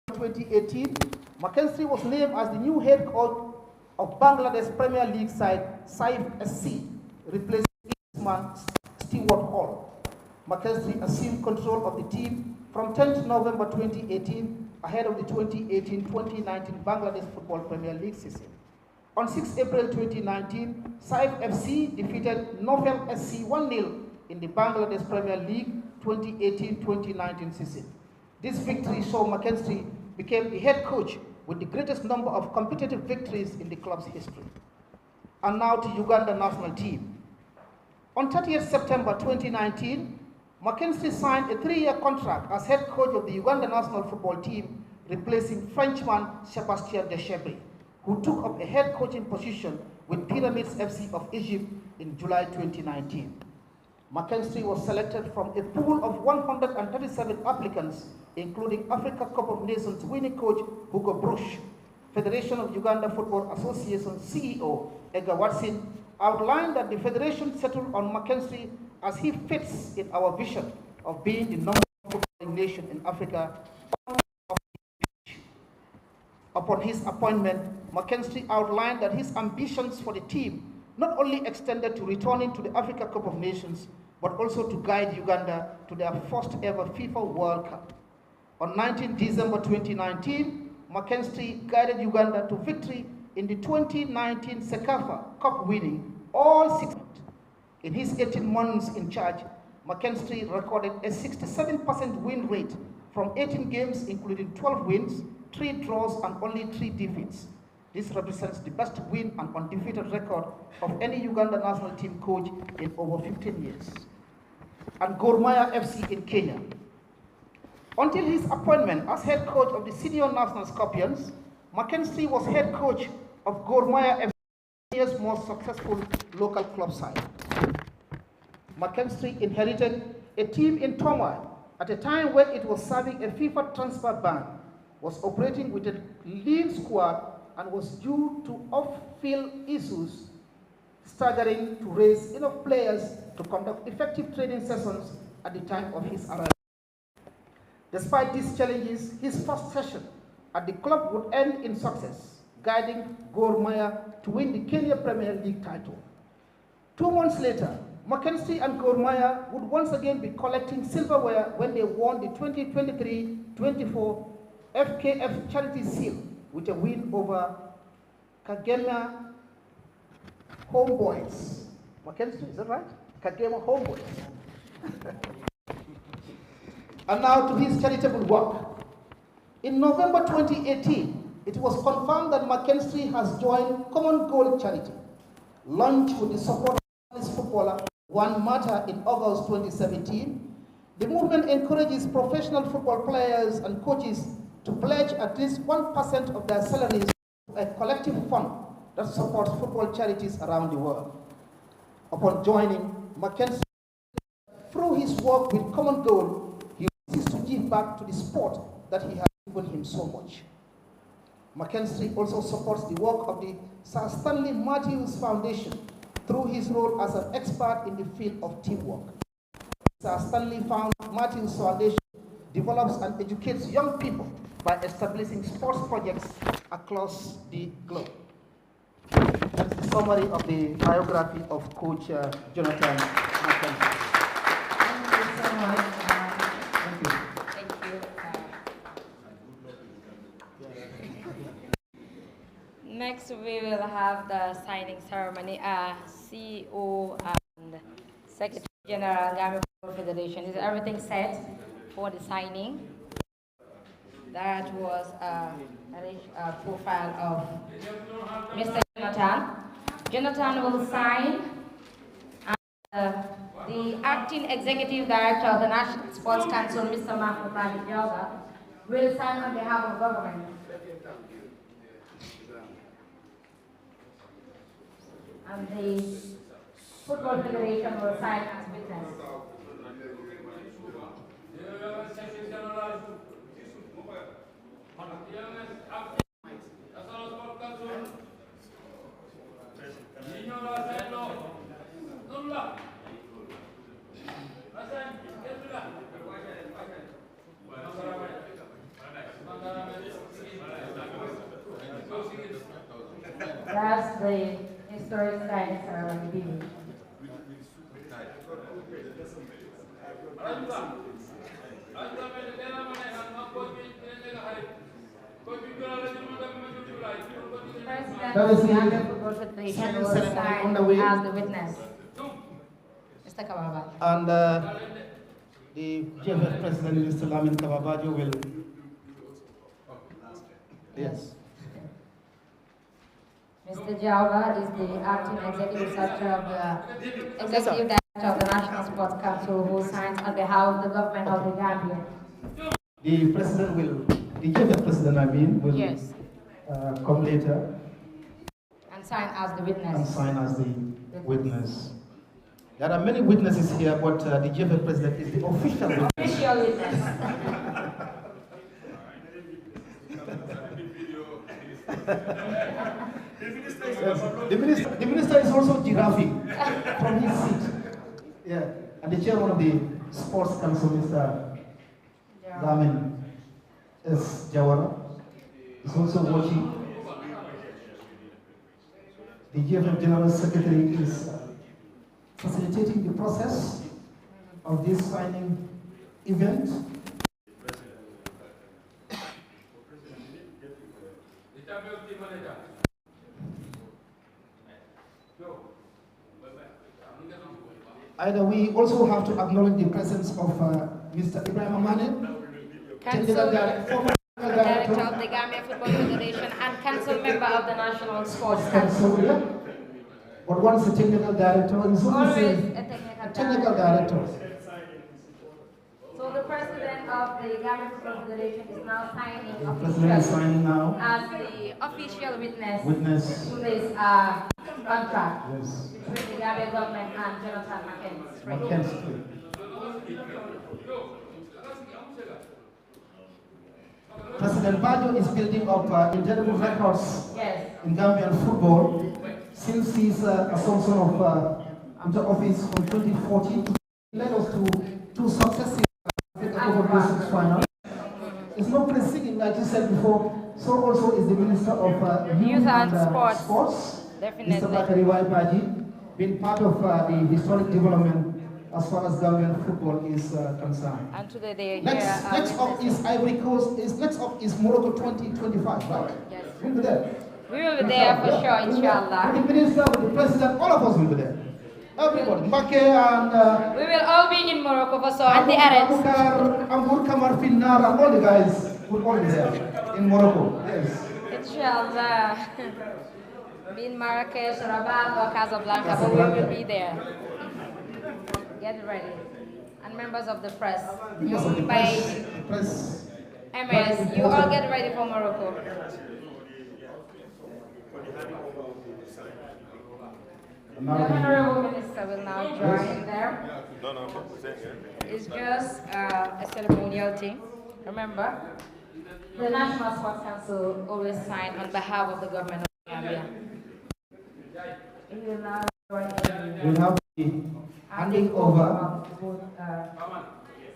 2018, McKinstry was named as the new head coach of Bangladesh Premier League side Saif SC, replacing man Stewart Hall. McKinstry assumed control of the team from 10th November 2018 ahead of the 2018-2019 Bangladesh Football Premier League season. On 6 April 2019, Saif FC defeated Novel SC 1-0 in the Bangladesh Premier League 2018-2019 season. This victory saw McKinstry became the head coach with the greatest number of competitive victories in the club's history. And now to Uganda national team. On 30th September 2019, McKinstry signed a 3-year contract as head coach of the Uganda national football team, replacing Frenchman Sebastien Deschebri, who took up a head coaching position with Pyramids FC of Egypt in July 2019. McKinstry was selected from a pool of 137 applicants, including Africa Cup of Nations winning coach Hugo Bruch. Federation of Uganda Football Association CEO Edgar Watson outlined that the federation settled on McKinstry as he fits in our vision of being the number one footballing nation in Africa. Upon his appointment, McKinstry outlined that his ambitions for the team not only extended to returning to the Africa Cup of Nations, but also to guide Uganda to their first ever FIFA World Cup. On 19 December 2019, McKinstry guided Uganda to victory in the 2019 CECAFA Cup, winning all 6. In his 18 months in charge, McKinstry recorded a 67% win rate from 18 games, including 12 wins, 3 draws, and only 3 defeats. This represents the best win and undefeated record of any Uganda national team coach in over 15 years. And Gor Mahia FC in Kenya. Until his appointment as head coach of the senior national Scorpions, McKinstry was head coach of Gor Mahia FC, Kenya's most successful local club side. McKinstry inherited a team in turmoil at a time when it was serving a FIFA transfer ban, was operating with a lean squad, and was due to off-field issues, staggering to raise enough players to conduct effective training sessions at the time of his arrival. Despite these challenges, his first session at the club would end in success, guiding Gor Mahia to win the Kenya Premier League title. 2 months later, McKinstry and Gor Mahia would once again be collecting silverware when they won the 2023-24 FKF Charity Seal with a win over Kagema Homeboys. McKinstry, is that right? Kagema Homeboys. And now to his charitable work. In November 2018, it was confirmed that McKinstry has joined Common Goal Charity, launched with the support of this footballer Juan Mata in August 2017. The movement encourages professional football players and coaches to pledge at least 1% of their salaries to a collective fund that supports football charities around the world. Upon joining, McKinstry, through his work with Common Goal, he wishes to give back to the sport that he has given him so much. McKinstry also supports the work of the Sir Stanley Matthews Foundation through his role as an expert in the field of teamwork. Sir Stanley Matthews Foundation develops and educates young people by establishing sports projects across the globe. That's the summary of the biography of Coach Jonathan McKinstry. Thank you so much. Thank you. Next, we will have the signing ceremony. CEO and Secretary General Gambia Football Federation. Is everything set for the signing? That was a profile of Mr. Jonathan. Jonathan will sign, and the acting executive director of the National Sports Council, Mr. Mahmoud Yoga, will sign on behalf of government. And the Football Federation will sign as witness. That's the historic signing ceremony. That is the Gambia Football Federation signing will ceremony sign on the way. as the witness. Mr. Kababa. And the GFF President, Mr. Lamin Kababajo, will. Yes. Mr. Jawla is the acting executive secretary of the executive director of the National Sports Council, who signs on behalf of the government of the Gambia. The president will, the GFF president, I mean, will Yes. Come later And sign as the witness. and sign as the witness. There are many witnesses here, but the GFF president is the official witness. Official witness. The minister is also giraffing from his seat. Yeah, and the chairman of the sports council, Mr. Lamin S. Jawara, is also watching. The GFF General Secretary is facilitating the process of this signing event. Either we also have to acknowledge the presence of Mr. Ibrahim Amane, Council former Director of the Gambia Football Federation and council member of the National Sports Council. Council, yeah. But one is a technical director, and so Always is a technical director. So the president of the Gambia Football Federation is now signing The president is signing now. as the official witness Witness. to this contract Yes. between the Gambia government and Jonathan McKenzie. McKenzie. President Bajo is building up indelible records Yes. in Gambian football since his assumption of into office from 2014. He led us to two successive Africa Cup of Nations finals. It's not preceding, like you said before. So also is the Minister of Youth and Sports. Sports, Definitely. Mr. Bakari Waibaji, been part of the historic development as far as Gambian football is concerned. And today they Next up is Ivory Coast. Next up is Morocco 2025, right? Yes. We'll be there. We will be there for sure, inshallah. With the minister, with the president, all of us will be there. Everybody, Mbake and We will all be in Morocco for sure, and the Arabs. Amur Kamar Finnar and all the guys will all be there in Morocco. Yes. Inshallah. Be in Marrakesh, Rabat, or Casablanca, but we will be there. Get ready. And members of the press, you Because of the by press. MS, you all get ready for Morocco. The Honorable Minister will now join there. No, It's just a ceremonial thing. Remember, the National Sports Council always sign on behalf of the government of Gambia. He will now join in. We'll have the handing over. Both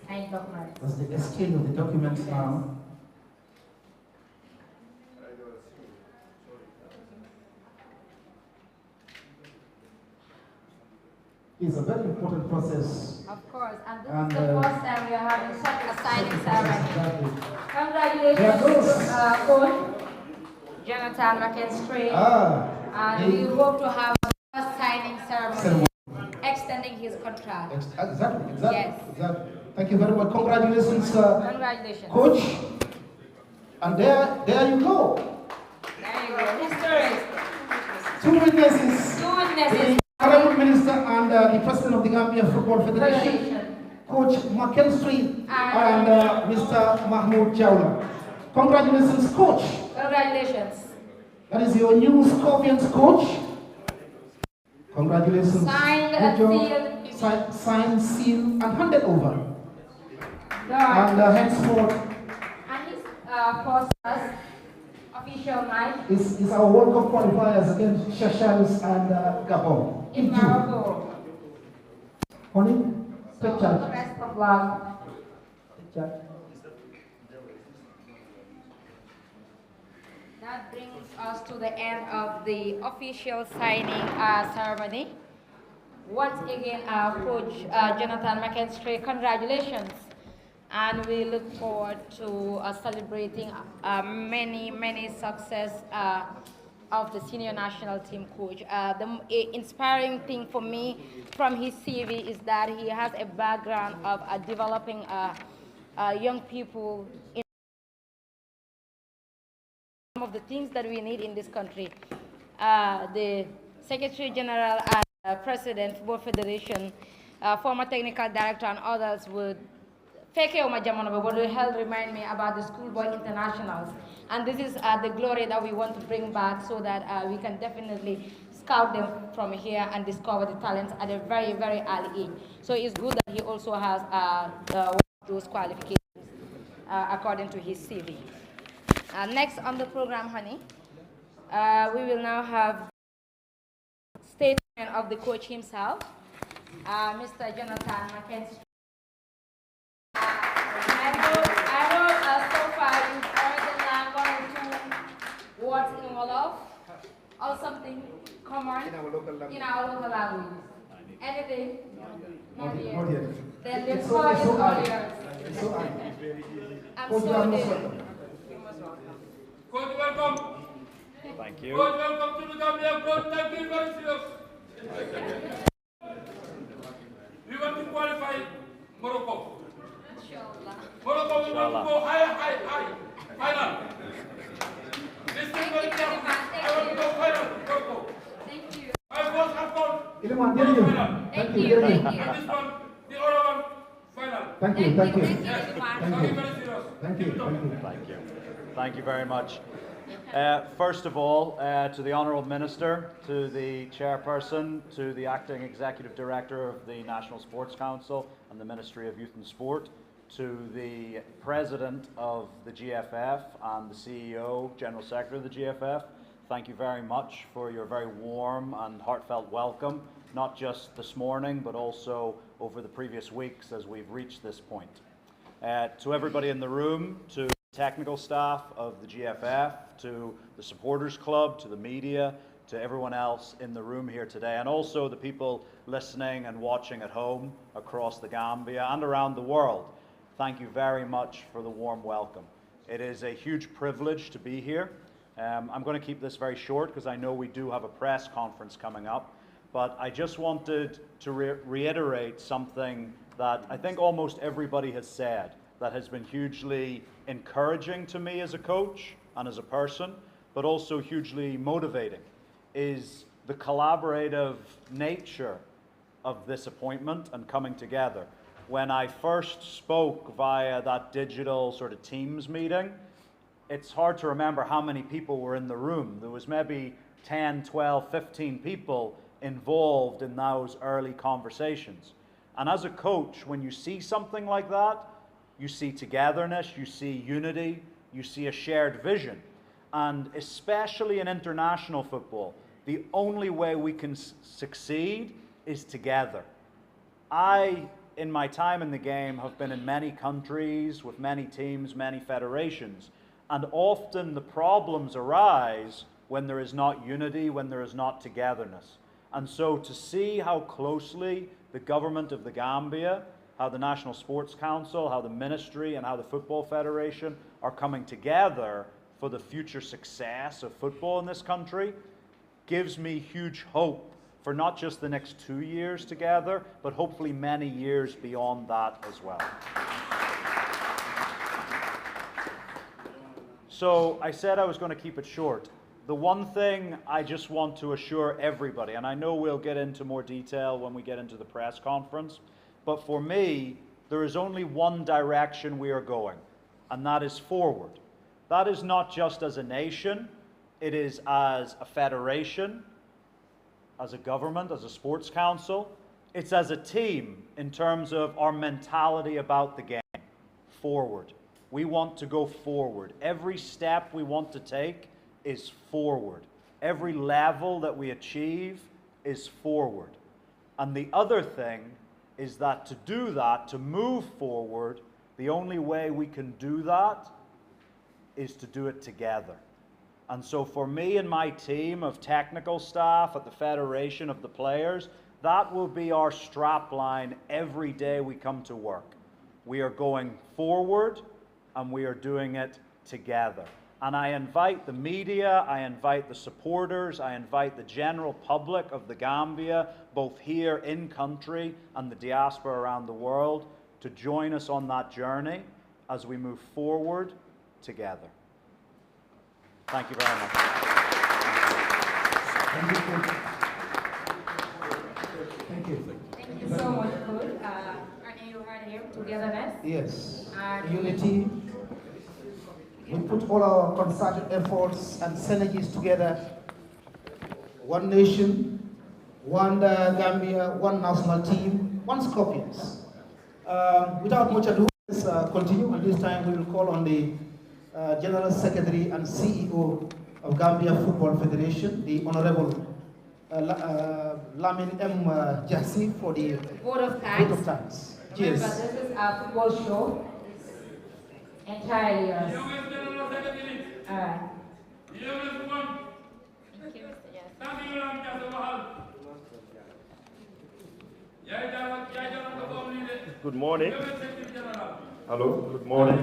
signed documents. That's the exchange of the documents now. It's a very important process. Of course, and this And, is the first time we are having such a signing ceremony. Exactly. Congratulations to Coach Jonathan McKenzie, and we hope to have a first signing ceremony extending his contract. Exactly. Yes. Exactly. Thank you very much. Congratulations, Congratulations. Coach. And there you go. There you go. Historic. Two witnesses. Two witnesses. The Honorable Minister and the President of the Gambia Football Federation, Coach McKenzie and Mr. Mahmoud Jawla. Congratulations, Coach. Congratulations. That is your new Scorpions coach. Congratulations. Signed Good and job. sealed. Signed, sealed, and handed over. Done. And henceforth And his posters, official night is our World Cup qualifiers against Seychelles and Gabon. in Morocco. Honey, So take all charge. the best of luck. Take charge. That brings us to the end of the official signing ceremony. Once again, Coach Jonathan McKenzie, congratulations. And we look forward to celebrating many success of the senior national team coach. The inspiring thing for me from his CV is that he has a background of developing young people in some of the things that we need in this country. The Secretary General and President, Football Federation, former technical director and others would will help remind me about the schoolboy internationals. And this is the glory that we want to bring back so that we can definitely scout them from here and discover the talents at a very early age. So it's good that he also has those qualifications according to his CV. Next on the program, honey, we will now have statement of the coach himself, Mr. Jonathan Mackenzie. I hope so far you've already learned 1 or 2 words in Wolof or something common in our local language. Anything? Not yet. Then the floor is all yours. I'm so dead. Coach, welcome. Thank you. Coach, welcome to the Gambia. Coach, thank you very serious. We want to qualify Morocco. Morocco, we want to go high. Final. This is very tough. I want to go final. Morocco. Thank you. I was have gone. Thank you. And this one, the other one, final. Thank you. Thank you very serious. Thank you very much. First of all, to the Honourable Minister, to the Chairperson, to the Acting Executive Director of the National Sports Council and the Ministry of Youth and Sport, to the President of the GFF and the CEO, General Secretary of the GFF, thank you very much for your very warm and heartfelt welcome, not just this morning, but also over the previous weeks as we've reached this point. To everybody in the room, to the technical staff of the GFF, to the supporters club, to the media, to everyone else in the room here today, and also the people listening and watching at home across the Gambia and around the world, thank you very much for the warm welcome. It is a huge privilege to be here. I'm going to keep this very short because I know we do have a press conference coming up, but I just wanted to reiterate something that I think almost everybody has said that has been hugely encouraging to me as a coach and as a person, but also hugely motivating, is the collaborative nature of this appointment and coming together. When I first spoke via that digital sort of Teams meeting, it's hard to remember how many people were in the room. There was maybe 10, 12, 15 people involved in those early conversations. And as a coach, when you see something like that, you see togetherness, you see unity, you see a shared vision. And especially in international football, the only way we can succeed is together. I, in my time in the game, have been in many countries with many teams, many federations, and often the problems arise when there is not unity, when there is not togetherness. And so to see how closely the government of the Gambia, how the National Sports Council, how the Ministry and how the Football Federation are coming together for the future success of football in this country gives me huge hope for not just the next 2 years together, but hopefully many years beyond that as well. So I said I was going to keep it short. The one thing I just want to assure everybody, and I know we'll get into more detail when we get into the press conference, but for me, there is only one direction we are going, and that is forward. That is not just as a nation, it is as a federation, as a government, as a sports council. It's as a team in terms of our mentality about the game. Forward. We want to go forward. Every step we want to take is forward. Every level that we achieve is forward. And the other thing is that to do that, to move forward, the only way we can do that is to do it together. And so for me and my team of technical staff at the Federation, of the players, that will be our strapline every day we come to work. We are going forward, and we are doing it together. And I invite the media, I invite the supporters, I invite the general public of the Gambia, both here in country and the diaspora around the world, to join us on that journey as we move forward together. Thank you very much. Thank you. Thank you so much, Coach. And you heard him, togetherness. Yes. And Unity. We put all our concerted efforts and synergies together. One nation, one Gambia, one national team, one Scorpions. Without much ado, let's continue. And this time we will call on the General Secretary and CEO of Gambia Football Federation, the Honorable Lamin M. Jassi, for the vote of thanks. Cheers. Remember, this is our football show. Entirely yours. All right. Thank you, Mr. Jassi. Good morning. Hello, good morning.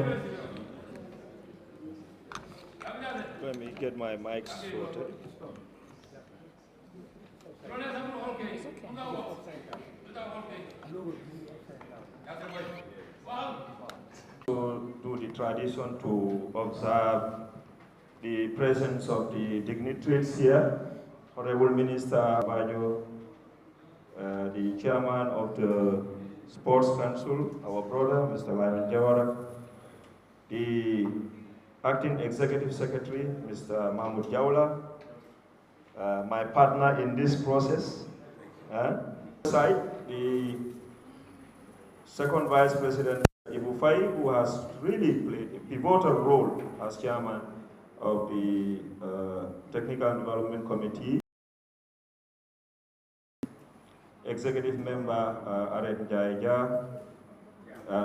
Let me get my mic sorted. To do the tradition to observe the presence of the dignitaries here, Honorable Minister Bajo, the Chairman of the Sports Council, our brother, Mr. Lyman Jawara, the Acting Executive Secretary, Mr. Mahmoud Jaula, my partner in this process, the Second Vice President, Ibu Fai, who has really played a pivotal role as Chairman of the Technical and Development Committee, Executive Member Arek Jaija,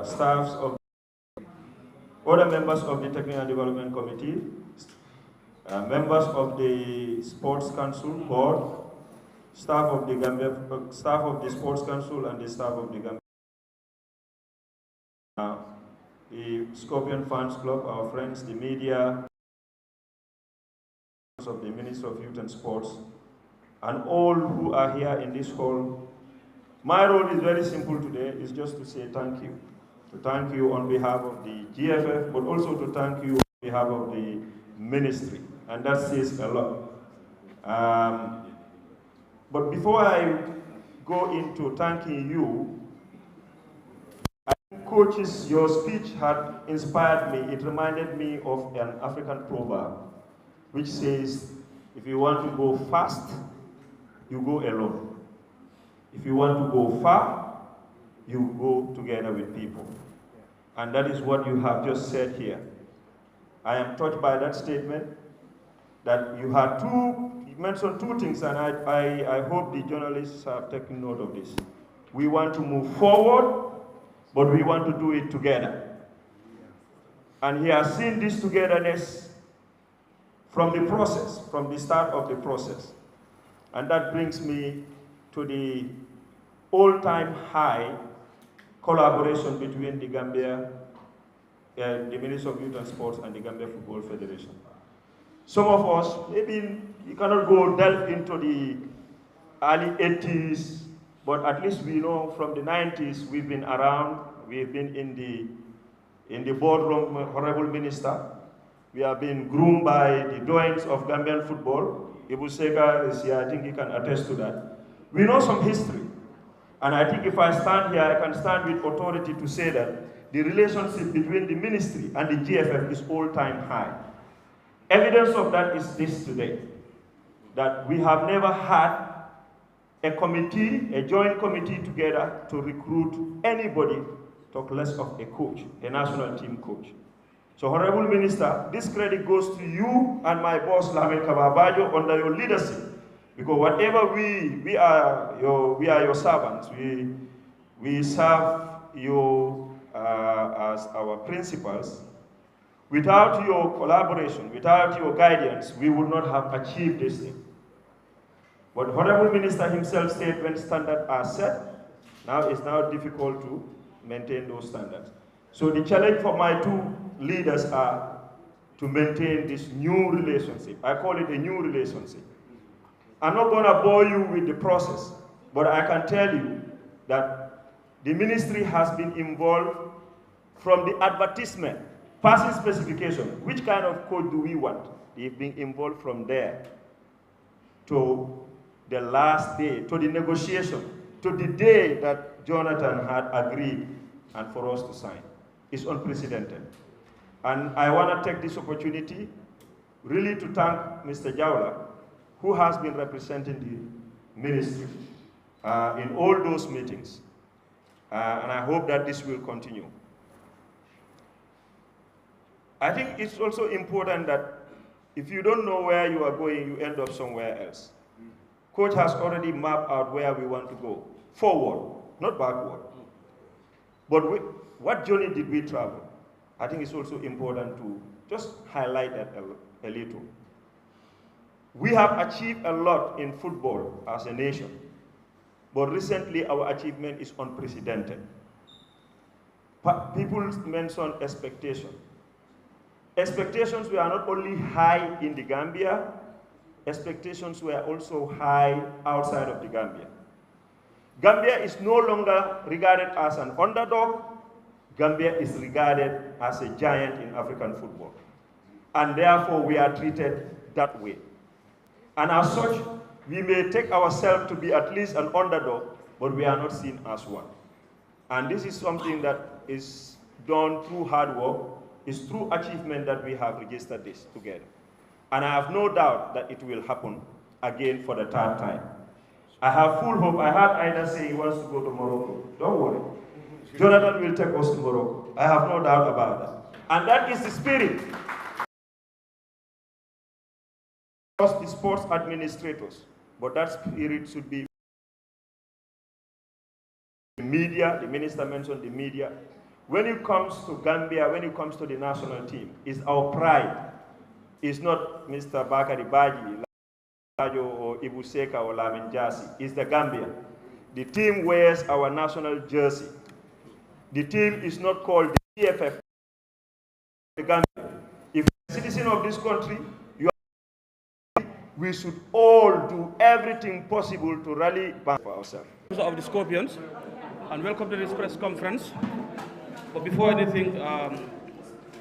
staffs of other members of the Technical and Development Committee, members of the Sports Council Board, staff of the Sports Council and the staff of the Gambia, the Scorpion Fans Club, our friends, the media, of the Ministry of Youth and Sports, and all who are here in this hall. My role is very simple today, is just to say thank you. To thank you on behalf of the GFF, but also to thank you on behalf of the ministry. And that says a lot. But before I go into thanking you, I think, coaches, your speech had inspired me. It reminded me of an African proverb, which says, if you want to go fast, you go alone. If you want to go far, you go together with people. And that is what you have just said here. I am touched by that statement, that you mentioned two things, and I hope the journalists have taken note of this. We want to move forward, but we want to do it together. And he has seen this togetherness from the process, from the start of the process. And that brings me to the all-time high collaboration between the Gambia, the Ministry of Youth and Sports, and the Gambia Football Federation. Some of us, maybe you cannot go delve into the early 80s, but at least we know from the 90s we've been around, we've been in the boardroom, Honorable Minister. We have been groomed by the doings of Gambian football. Ibu Sega is here, I think he can attest to that. We know some history. And I think if I stand here, I can stand with authority to say that the relationship between the ministry and the GFF is all-time high. Evidence of that is this today, that we have never had a committee, a joint committee together to recruit anybody, talk less of a coach, a national team coach. So, Honorable Minister, this credit goes to you and my boss, Lamin Kababajo, under your leadership. Because whatever we are your servants. We serve you as our principals. Without your collaboration, without your guidance, we would not have achieved this thing. But Honorable Minister himself said when standards are set, now it's now difficult to maintain those standards. So the challenge for my two leaders are to maintain this new relationship. I call it a new relationship. I'm not going to bore you with the process, but I can tell you that the ministry has been involved from the advertisement, passing specification, which kind of coach do we want? They've been involved from there to the last day, to the negotiation, to the day that Jonathan had agreed and for us to sign. It's unprecedented. And I want to take this opportunity really to thank Mr. Jawla, who has been representing the ministry in all those meetings. And I hope that this will continue. I think it's also important that if you don't know where you are going, you end up somewhere else. Coach has already mapped out where we want to go. Forward, not backward. But what journey did we travel? I think it's also important to just highlight that a little. We have achieved a lot in football as a nation, but recently our achievement is unprecedented. People mentioned expectations. Expectations were not only high in the Gambia, expectations were also high outside of the Gambia. Gambia is no longer regarded as an underdog. Gambia is regarded as a giant in African football. And therefore, we are treated that way. And as such, we may take ourselves to be at least an underdog, but we are not seen as one. And this is something that is done through hard work. It's through achievement that we have registered this together. And I have no doubt that it will happen again for the third time. I have full hope. I heard Aida say he wants to go to Morocco. Don't worry. Jonathan will take us to Morocco. I have no doubt about that. And that is the spirit. Us, the sports administrators, but that spirit should be the media. The minister mentioned the media. When it comes to Gambia, when it comes to the national team, it's our pride. It's not Mr. Bakari Baji, or Ibu Seka or Lamin Jasi. It's the Gambia. The team wears our national jersey. The team is not called the GFF. The Gambia. If you're a citizen of this country, we should all do everything possible to rally back for ourselves. Of the Scorpions, and welcome to this press conference. But before anything,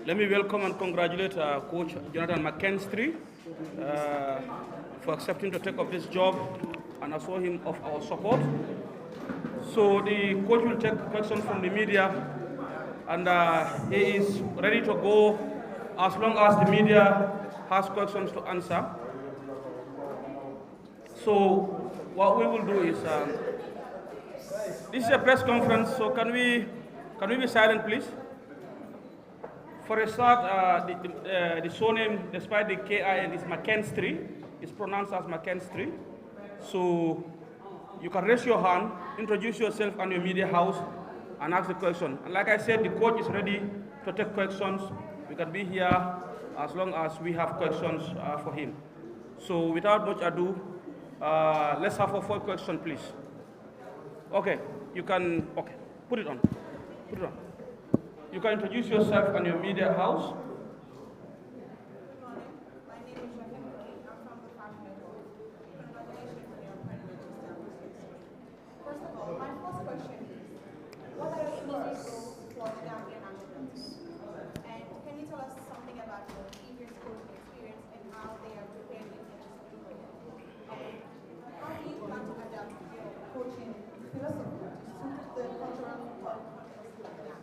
let me welcome and congratulate Coach Jonathan McKinstry for accepting to take up this job and assure him of our support. So the coach will take questions from the media, and he is ready to go as long as the media has questions to answer. So what we will do is, this is a press conference, so can we be silent, please? For a start, the surname, despite the K-I-N, is McKinstry. It's pronounced as McKinstry. So you can raise your hand, introduce yourself and your media house, and ask the question. And like I said, the coach is ready to take questions. We can be here as long as we have questions for him. So without much ado, let's have a first question, please. Okay, you can, okay, put it on. Put it on. You can introduce yourself and your media house. My name is I'm from the Fashion Network. Congratulations on your appointment to establish. First of all, my first question is, what are your immediate goals for the Gambia national team? And can you tell us something about your previous coaching experience and how they have prepared you for this role? How do you plan to adapt your coaching philosophy to suit the cultural context of Gambia?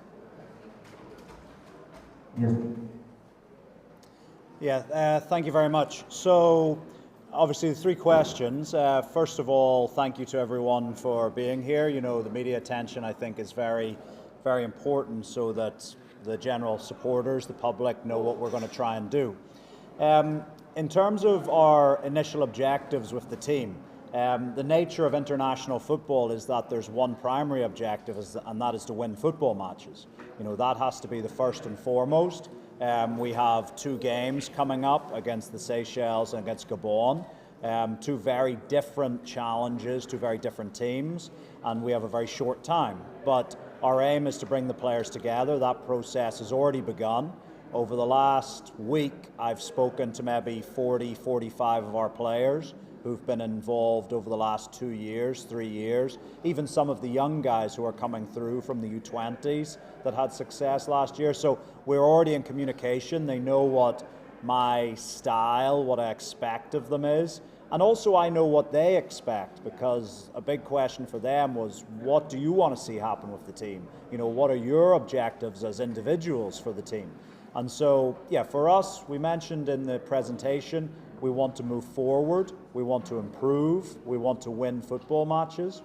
Yes. Yeah, thank you very much. So, obviously, 3 questions. First of all, thank you to everyone for being here. You know, the media attention, I think, is very, very important so that the general supporters, the public, know what we're going to try and do. In terms of our initial objectives with the team, the nature of international football is that there's one primary objective, and that is to win football matches. You know, that has to be the first and foremost. We have 2 games coming up against the Seychelles and against Gabon. 2 very different challenges, 2 very different teams, and we have a very short time. But Our aim is to bring the players together. That process has already begun. Over the last week, I've spoken to maybe 40, 45 of our players who've been involved over the last 2 years, 3 years, even some of the young guys who are coming through from the U20s that had success last year. So we're already in communication. They know what my style, what I expect of them is. And also I know what they expect, because a big question for them was, what do you want to see happen with the team? You know, what are your objectives as individuals for the team? And so, yeah, for us, we mentioned in the presentation, we want to move forward, we want to improve, we want to win football matches.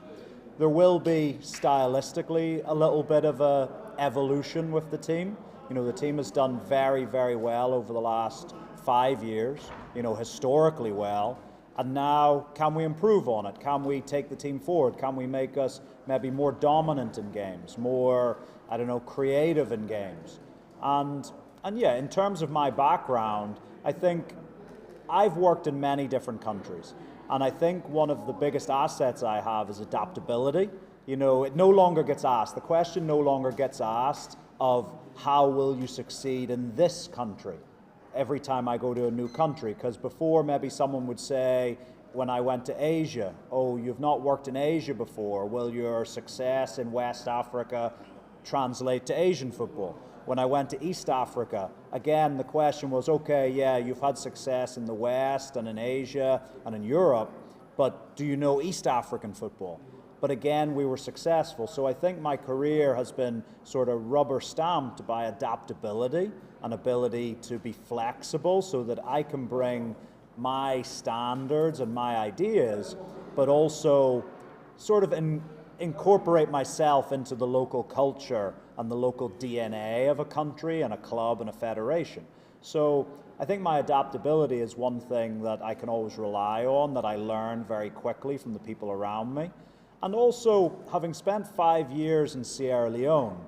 There will be stylistically a little bit of a evolution with the team. You know, the team has done very, very well over the last 5 years, you know, historically well. And now, can we improve on it? Can we take the team forward? Can we make us maybe more dominant in games, more, I don't know, creative in games? And yeah, in terms of my background, I think I've worked in many different countries. And I think one of the biggest assets I have is adaptability. You know, it no longer gets asked. The question no longer gets asked of how will you succeed in this country every time I go to a new country, because before maybe someone would say, when I went to Asia, oh, you've not worked in Asia before, will your success in West Africa translate to Asian football? When I went to East Africa, again, the question was, okay, yeah, you've had success in the West and in Asia and in Europe, but do you know East African football? But again, we were successful. So I think my career has been sort of rubber stamped by adaptability and ability to be flexible so that I can bring my standards and my ideas, but also sort of incorporate myself into the local culture and the local DNA of a country and a club and a federation. So I think my adaptability is one thing that I can always rely on, that I learn very quickly from the people around me. And also, having spent 5 years in Sierra Leone,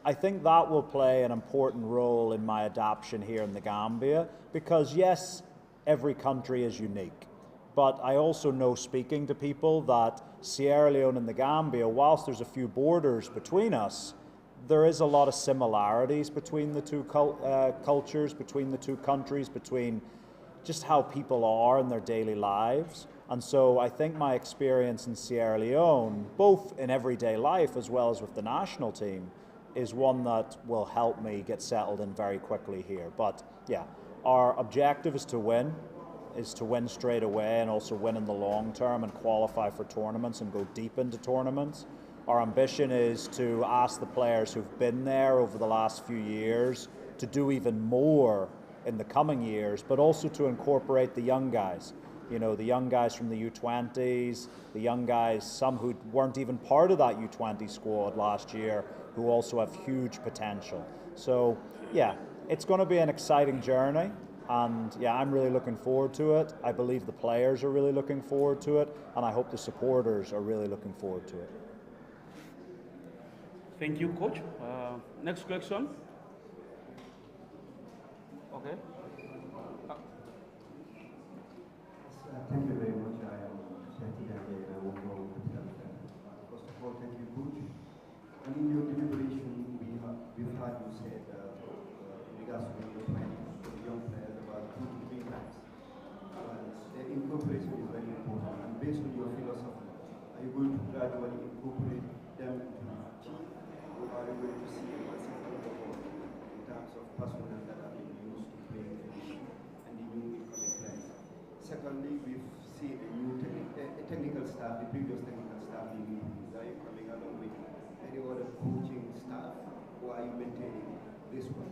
I think that will play an important role in my adaptation here in the Gambia, because yes, every country is unique. But I also know, speaking to people, that Sierra Leone and the Gambia, whilst there's a few borders between us, there is a lot of similarities between the two cultures, between the two countries, between just how people are in their daily lives. And so I think my experience in Sierra Leone, both in everyday life as well as with the national team, is one that will help me get settled in very quickly here. But yeah, our objective is to win straight away and also win in the long term and qualify for tournaments and go deep into tournaments. Our ambition is to ask the players who've been there over the last few years to do even more in the coming years, but also to incorporate the young guys. You know, the young guys from the U20s, the young guys, some who weren't even part of that U20 squad last year, who also have huge potential. So yeah, it's going to be an exciting journey, and yeah, I'm really looking forward to it. I believe the players are really looking forward to it, and I hope the supporters are really looking forward to it. Thank you, Coach. Next question. Okay. Thank you very much. I am Shahti Gambia, and I will go with the First of all, thank you, Coach. And in your deliberation, we've heard you said in regards to your planning for the young players about 2 to 3 times. And their incorporation is very important. And based on your philosophy, are you going to gradually incorporate them into the team, or are you going to see a massive overhaul in terms of personnel that are being used to play for the team and the new incoming players? Secondly, we've seen a new technical staff, the previous technical staff being introduced. Are you coming along with any other coaching staff, or are you maintaining this one?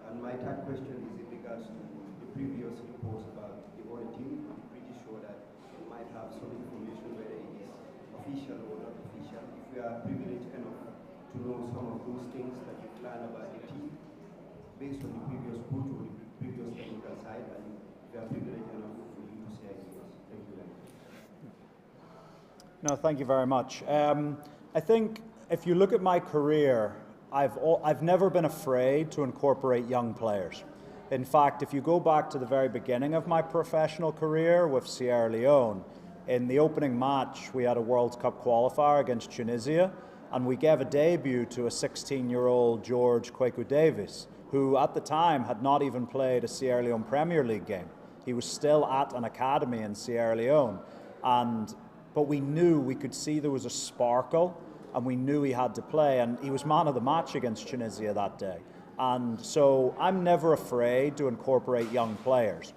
And my third question is in regards to the previous reports about the audit team. I'm pretty sure that you might have some information, whether it is official or not official. If we are privileged enough to know some of those things that you've learned about the team, based on the previous coach or the previous technical side, and if we are privileged enough for you to say anything else. Thank you very much. No, thank you very much. I think if you look at my career, I've never been afraid to incorporate young players. In fact, if you go back to the very beginning of my professional career with Sierra Leone, in the opening match, we had a World Cup qualifier against Tunisia, and we gave a debut to a 16-year-old George Kwaku Davis, who at the time had not even played a Sierra Leone Premier League game. He was still at an academy in Sierra Leone, but we knew, we could see there was a sparkle, and we knew he had to play, and he was man of the match against Tunisia that day. And so I'm never afraid to incorporate young players.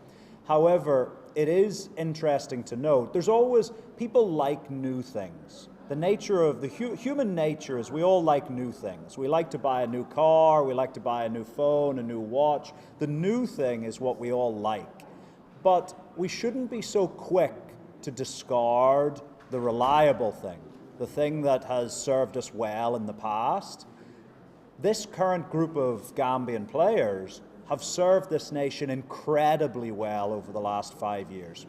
However, it is interesting to note, there's always, people like new things. The nature of the human nature is we all like new things. We like to buy a new car, we like to buy a new phone, a new watch. The new thing is what we all like. But we shouldn't be so quick to discard the reliable thing, the thing that has served us well in the past. This current group of Gambian players have served this nation incredibly well over the last 5 years.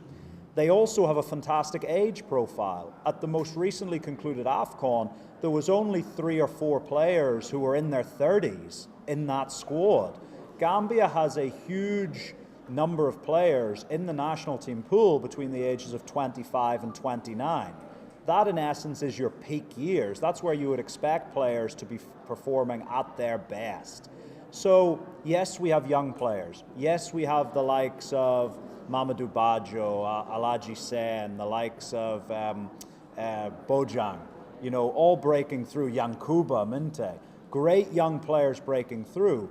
They also have a fantastic age profile. At the most recently concluded AFCON, there was only 3 or 4 players who were in their 30s in that squad. Gambia has a huge number of players in the national team pool between the ages of 25 and 29. That in essence is your peak years. That's where you would expect players to be performing at their best. So yes, we have young players. Yes, we have the likes of Mamadou Badjo, Alaji Sen, the likes of Bojang, you know, all breaking through, Yankuba, Minte, great young players breaking through,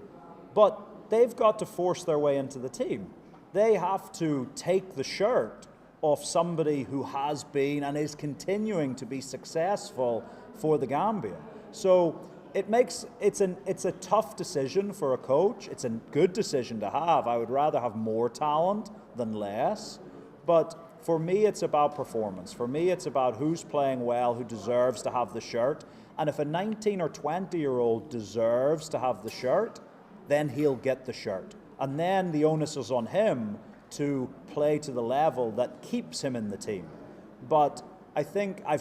but they've got to force their way into the team. They have to take the shirt off somebody who has been and is continuing to be successful for the Gambia. So it's a tough decision for a coach. It's a good decision to have. I would rather have more talent than less. But for me, it's about performance. For me, it's about who's playing well, who deserves to have the shirt. And if a 19 or 20-year-old deserves to have the shirt, then he'll get the shirt. And then the onus is on him to play to the level that keeps him in the team. But I think I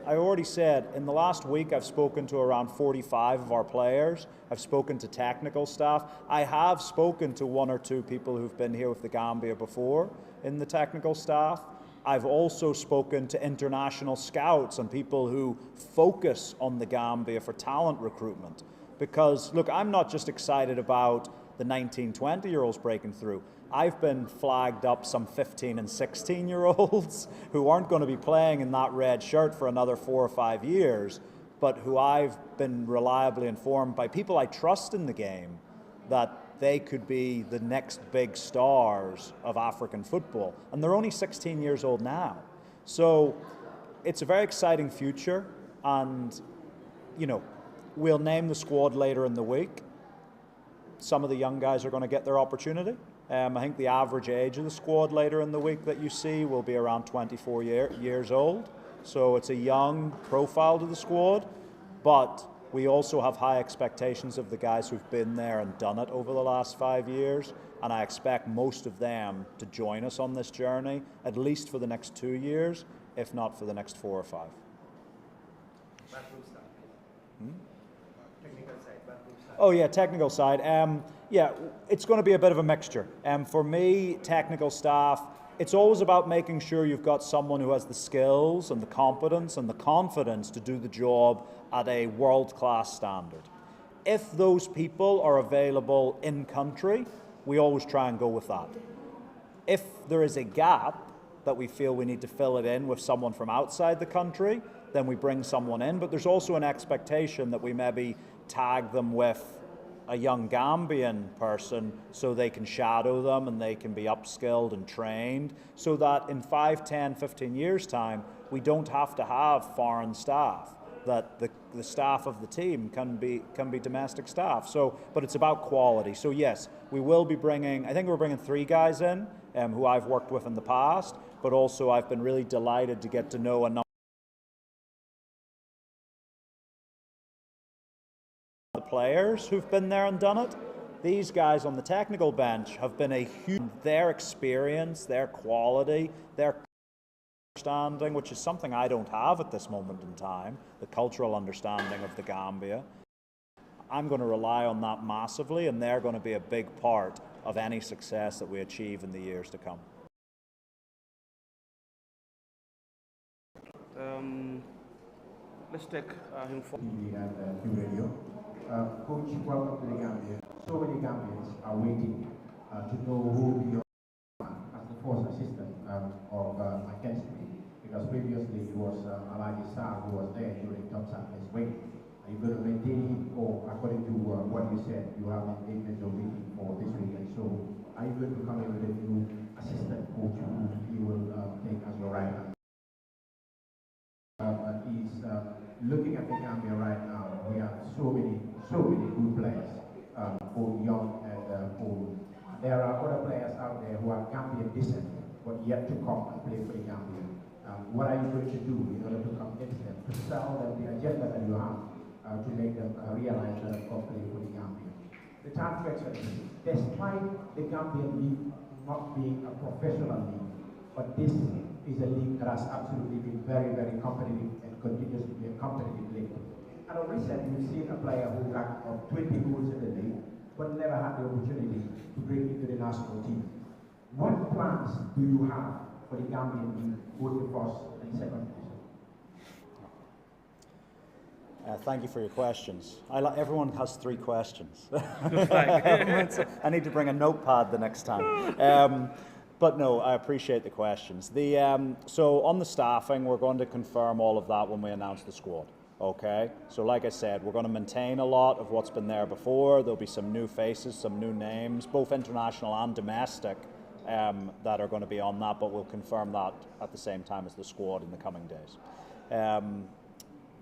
already said, in the last week I've spoken to around 45 of our players. I've spoken to technical staff. I have spoken to 1 or 2 people who've been here with the Gambia before in the technical staff. I've also spoken to international scouts and people who focus on the Gambia for talent recruitment. Because, look, I'm not just excited about the 19, 20-year-olds breaking through. I've been flagged up some 15 and 16-year-olds who aren't going to be playing in that red shirt for another 4 or 5 years, but who I've been reliably informed by people I trust in the game that they could be the next big stars of African football. And they're only 16 years old now. So it's a very exciting future, and, you know, we'll name the squad later in the week. Some of the young guys are going to get their opportunity. I think the average age of the squad later in the week that you see will be around 24 years old. So it's a young profile to the squad, but we also have high expectations of the guys who've been there and done it over the last 5 years, and I expect most of them to join us on this journey, at least for the next 2 years, if not for the next 4 or 5. Oh yeah, technical side. Yeah, it's going to be a bit of a mixture. For me, technical staff, it's always about making sure you've got someone who has the skills and the competence and the confidence to do the job at a world-class standard. If those people are available in country, we always try and go with that. If there is a gap that we feel we need to fill it in with someone from outside the country, then we bring someone in, but there's also an expectation that we maybe tag them with a young Gambian person so they can shadow them and they can be upskilled and trained, so that in 5, 10, 15 years' time, we don't have to have foreign staff, that the staff of the team can be domestic staff. So, but it's about quality. So yes, we will be bringing, I think we're bringing 3 guys in who I've worked with in the past, but also I've been really delighted to get to know a number of the players who've been there and done it. These guys on the technical bench have been a huge, their experience, their quality, their understanding, which is something I don't have at this moment in time, the cultural understanding of the Gambia. I'm going to rely on that massively, and they're going to be a big part of any success that we achieve in the years to come. let's take him forward. TV and radio. Coach, welcome to the Gambia. So many Gambians are waiting to know who you are as the first assistant of Mackenzie, because previously it was Alaji Sar who was there during Top Saturdays week. Are you going to maintain him, or according to what you said, you have maintained your meeting for this weekend? So are you going to come in with a new assistant coach who you will take as your right hand? He's looking at the Gambia right now. We have so many good players, both young and old. There are other players out there who are Gambian descent, but yet to come and play for the Gambia. What are you going to do in order to convince them, to sell them the agenda that you have, to make them realize that they can play for the Gambia? The third question is, despite the Gambian league not being a professional league, but this is a league that has absolutely been very, very competitive and continues to be a competitive league. And recently, we've seen a player who racked up 20 goals in the league, but never had the opportunity to break into the national team. What plans do you have for the Gambian league, both the first and second division? Thank you for your questions. Everyone has 3 questions. I need to bring a notepad the next time. But no, I appreciate the questions. So on the staffing, we're going to confirm all of that when we announce the squad. Okay, so like I said, we're going to maintain a lot of what's been there before. There'll be some new faces, some new names, both international and domestic, that are going to be on that, but we'll confirm that at the same time as the squad in the coming days.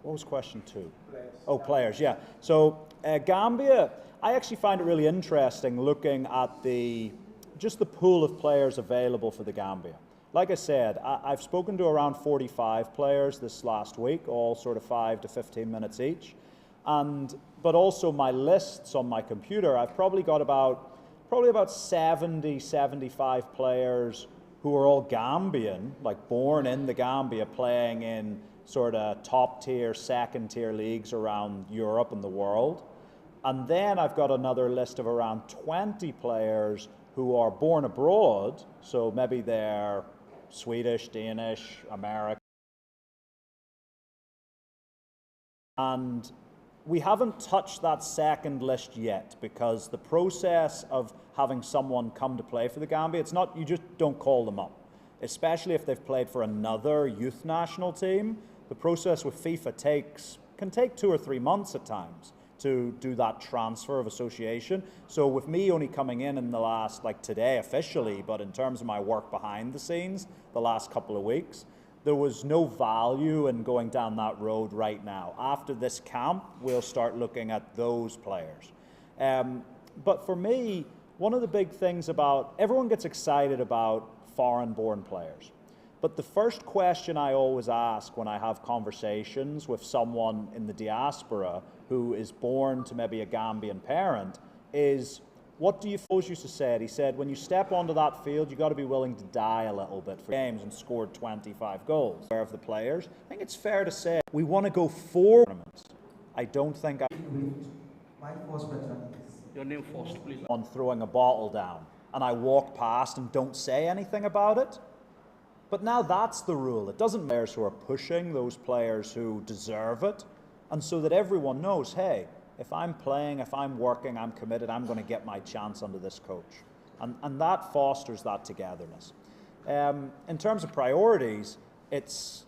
What was question 2? Players. Oh, players, yeah. So Gambia, I actually find it really interesting looking at just the pool of players available for the Gambia. Like I said, I've spoken to around 45 players this last week, all sort of 5 to 15 minutes each. But also my lists on my computer, I've probably got about 70, 75 players who are all Gambian, like born in the Gambia, playing in sort of top tier, second tier leagues around Europe and the world. And then I've got another list of around 20 players who are born abroad, so maybe they're Swedish, Danish, American. And we haven't touched that second list yet, because the process of having someone come to play for the Gambia, it's not, you just don't call them up. Especially if they've played for another youth national team, the process with FIFA can take 2 or 3 months at times to do that transfer of association. So with me only coming in the last, like today officially, but in terms of my work behind the scenes, the last couple of weeks, there was no value in going down that road right now. After this camp, we'll start looking at those players. But for me, one of the big things everyone gets excited about foreign-born players. But the first question I always ask when I have conversations with someone in the diaspora who is born to maybe a Gambian parent is, what do you Foles used to say? He said, when you step onto that field, you got to be willing to die a little bit for games, and scored 25 goals. Of the players, I think it's fair to say we want to go forward. I don't think my first question is your name first, please. On throwing a bottle down, and I walk past and don't say anything about it. But now that's the rule. It doesn't matter who are pushing those players who deserve it, and so that everyone knows, hey, if I'm playing, if I'm working, I'm committed, I'm going to get my chance under this coach. And that fosters that togetherness. In terms of priorities, it's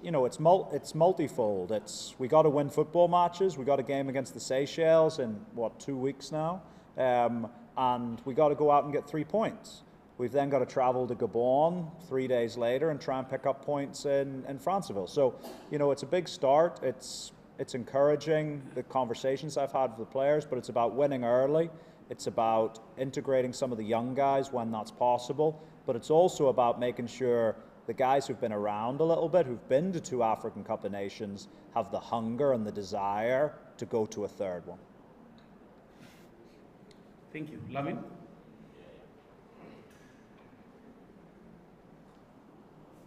multifold. We got to win football matches. We got a game against the Seychelles in, 2 weeks now? And we got to go out and get 3 points. We've then got to travel to Gabon 3 days later and try and pick up points in Franceville. So, it's a big start. It's encouraging, the conversations I've had with the players, but it's about winning early. It's about integrating some of the young guys when that's possible. But it's also about making sure the guys who've been around a little bit, who've been to 2 African Cup of Nations, have the hunger and the desire to go to a third one. Thank you. Lamin?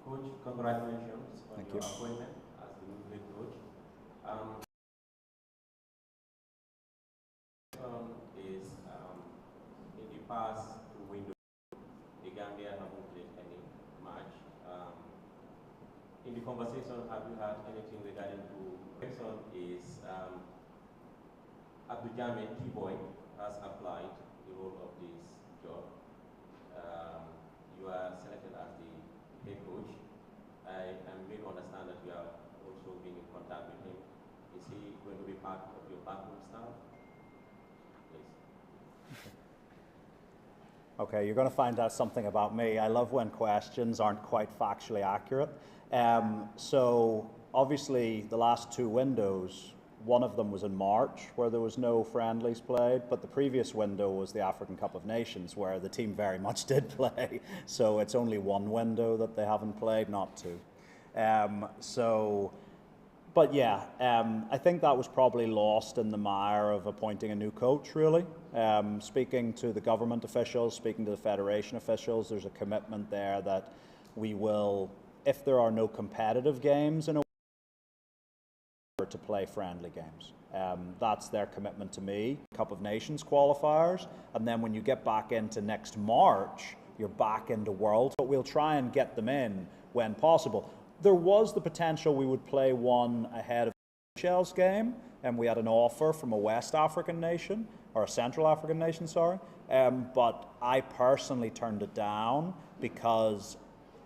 Coach, congratulations on Thank your you. appointment as the new head coach. Is in the past window, the Gambia haven't played any match. In the conversation, have you had anything regarding to Question is, Abdujame T-Boy has applied the role of this job. You are selected as the head coach. I am made to understand that you are also being in contact with him. Is he going to be part of your backroom staff? Please. Okay, you're going to find out something about me. I love when questions aren't quite factually accurate. So obviously the last two windows, one of them was in March where there was no friendlies played, but the previous window was the African Cup of Nations where the team very much did play. So it's only one window that they haven't played, not two. But yeah, I think that was probably lost in the mire of appointing a new coach, really. Speaking to the government officials, speaking to the federation officials, there's a commitment there that we will, if there are no competitive games in a to play friendly games. That's their commitment to me. Cup of Nations qualifiers, and then when you get back into next March, you're back into World. But we'll try and get them in when possible. There was the potential we would play one ahead of the Seychelles game, and we had an offer from a West African nation, or a Central African nation, sorry. But I personally turned it down because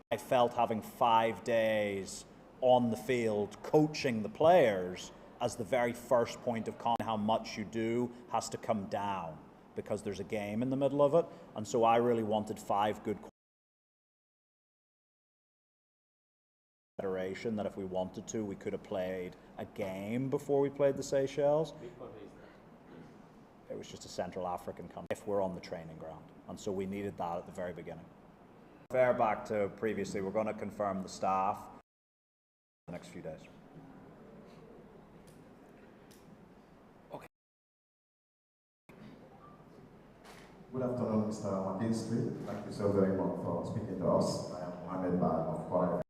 I felt having 5 days on the field coaching the players as the very first point of contact, how much you do has to come down because there's a game in the middle of it. And so I really wanted 5 good federation that if we wanted to, we could have played a game before we played the Seychelles. It was just a Central African country if we're on the training ground. And so we needed that at the very beginning. Fair back to previously, we're going to confirm the staff the next few days. Okay. Good afternoon, Mr. McKinstry. Thank you so very much for speaking to us. I am Mohamed Bar of Korea.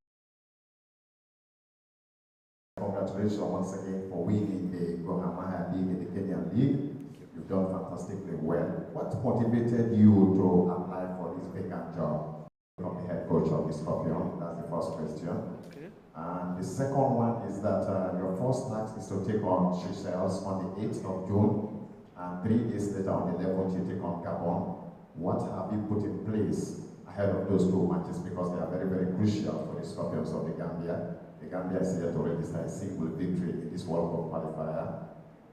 Congratulations once again for winning the Gohamaya League in the Kenyan League. You've done fantastically well. What motivated you to apply for this vacant job from the head coach of the Scorpion? That's the first question. Okay. And the second one is that your first task is to take on Seychelles on the 8th of June, and 3 days later on the 11th you take on Gabon. What have you put in place ahead of those 2 matches, because they are very, very crucial for the Scorpions of the Gambia. The Gambia is here to register a single victory in this World Cup qualifier.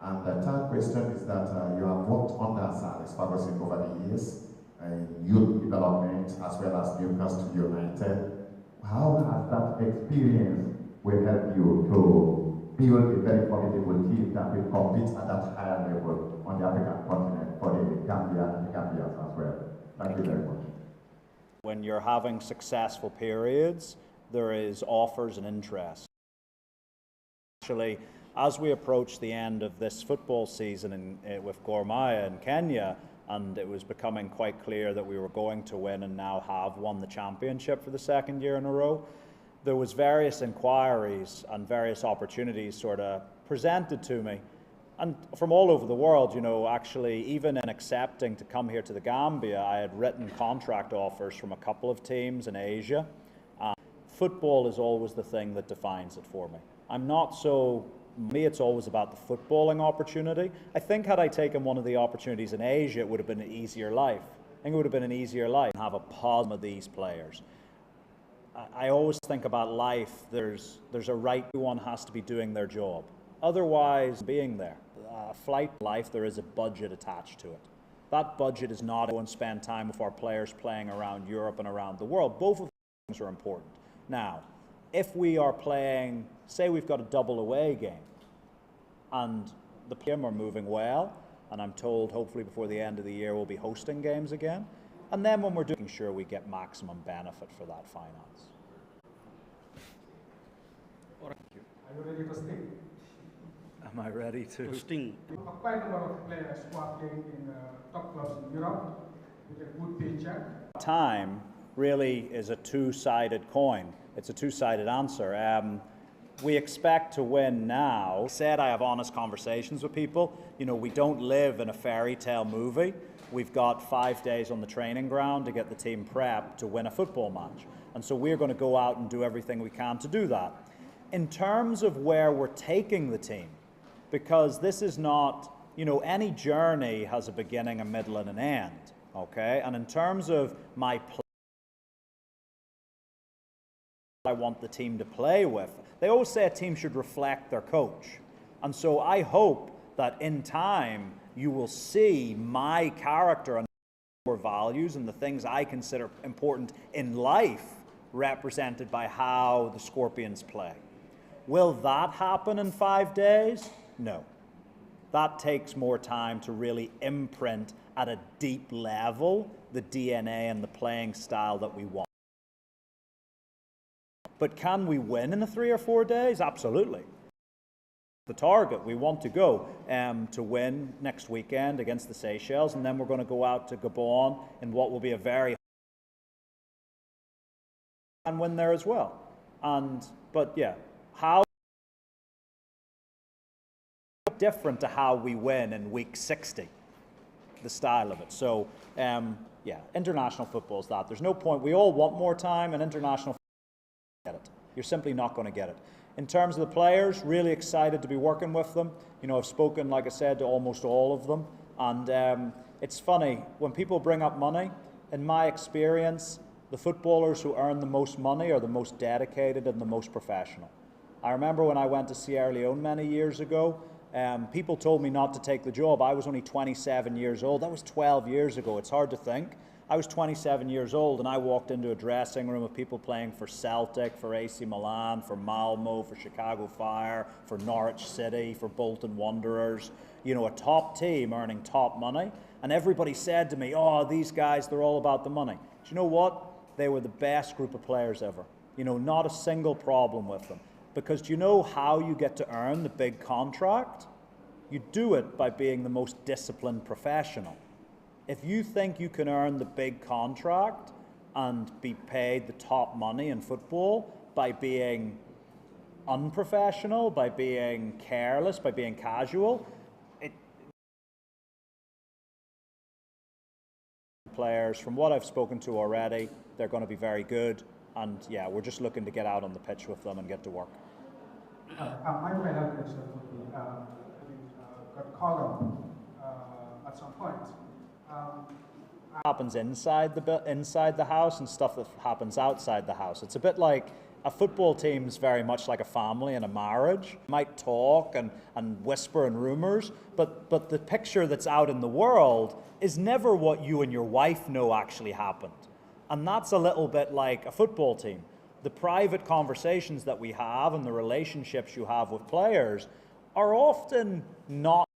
And the third question is that you have worked under Sir Alex Ferguson over the years in youth development as well as Newcastle United. How has that experience will help you to build a very formidable team that will compete at that higher level on the African continent for the Gambia and the Gambians as well? Thank you very much. When you're having successful periods, there is offers and interest. Actually, as we approach the end of this football season with Gor Mahia in Kenya, and it was becoming quite clear that we were going to win and now have won the championship for the 2nd year in a row, there was various inquiries and various opportunities sort of presented to me. And from all over the world, you know, actually, even in accepting to come here to the Gambia, I had written contract offers from a couple of teams in Asia. Football is always the thing that defines it for me. I'm not so... Me, it's always about the footballing opportunity. I think had I taken one of the opportunities in Asia, it would have been an easier life. I think it would have been an easier life to have a pause of these players. I always think about life, there's a right, everyone has to be doing their job. Otherwise, being there. Flight life, there is a budget attached to it. That budget is not to go and spend time with our players playing around Europe and around the world. Both of those things are important. Now, if we are playing, say we've got a double away game, and the PM are moving well, and I'm told hopefully before the end of the year we'll be hosting games again, and then when we're making sure we get maximum benefit for that finance. Are you ready to sting? Am I ready to sting? Quite a number of players who are playing in top clubs in Europe with a good paycheck. Time really is a two-sided coin. It's a two-sided answer. We expect to win now. I said I have honest conversations with people. You know, we don't live in a fairy tale movie. We've got 5 days on the training ground to get the team prepped to win a football match. And so we're going to go out and do everything we can to do that. In terms of where we're taking the team, because this is not, you know, any journey has a beginning, a middle, and an end, okay? And in terms of my I want the team to play with, they always say a team should reflect their coach. And so I hope that in time you will see my character and core values and the things I consider important in life represented by how the Scorpions play. Will that happen in 5 days? No. That takes more time to really imprint at a deep level the DNA and the playing style that we want. But can we win in the 3 or 4 days? Absolutely. The target, we want to go to win next weekend against the Seychelles, and then we're going to go out to Gabon in what will be a very and win there as well. But yeah, how different to how we win in week 60, the style of it. So yeah, international football is that. There's no point. We all want more time, and international football, get it. You're simply not going to get it. In terms of the players, really excited to be working with them. You know, I've spoken, like I said, to almost all of them. And it's funny, when people bring up money, in my experience, the footballers who earn the most money are the most dedicated and the most professional. I remember when I went to Sierra Leone many years ago, people told me not to take the job. I was only 27 years old. That was 12 years ago. It's hard to think. I was 27 years old and I walked into a dressing room of people playing for Celtic, for AC Milan, for Malmo, for Chicago Fire, for Norwich City, for Bolton Wanderers. You know, a top team earning top money. And everybody said to me, oh, these guys, they're all about the money. Do you know what? They were the best group of players ever. You know, not a single problem with them. Because do you know how you get to earn the big contract? You do it by being the most disciplined professional. If you think you can earn the big contract and be paid the top money in football by being unprofessional, by being careless, by being casual, players, from what I've spoken to already, they're going to be very good. And yeah, we're just looking to get out on the pitch with them and get to work. My final question would be, got called up at some point. Happens inside the house and stuff that happens outside the house. It's a bit like a football team's very much like a family and a marriage. You might talk and whisper and rumors, but the picture that's out in the world is never what you and your wife know actually happened. And that's a little bit like a football team. The private conversations that we have and the relationships you have with players are often not,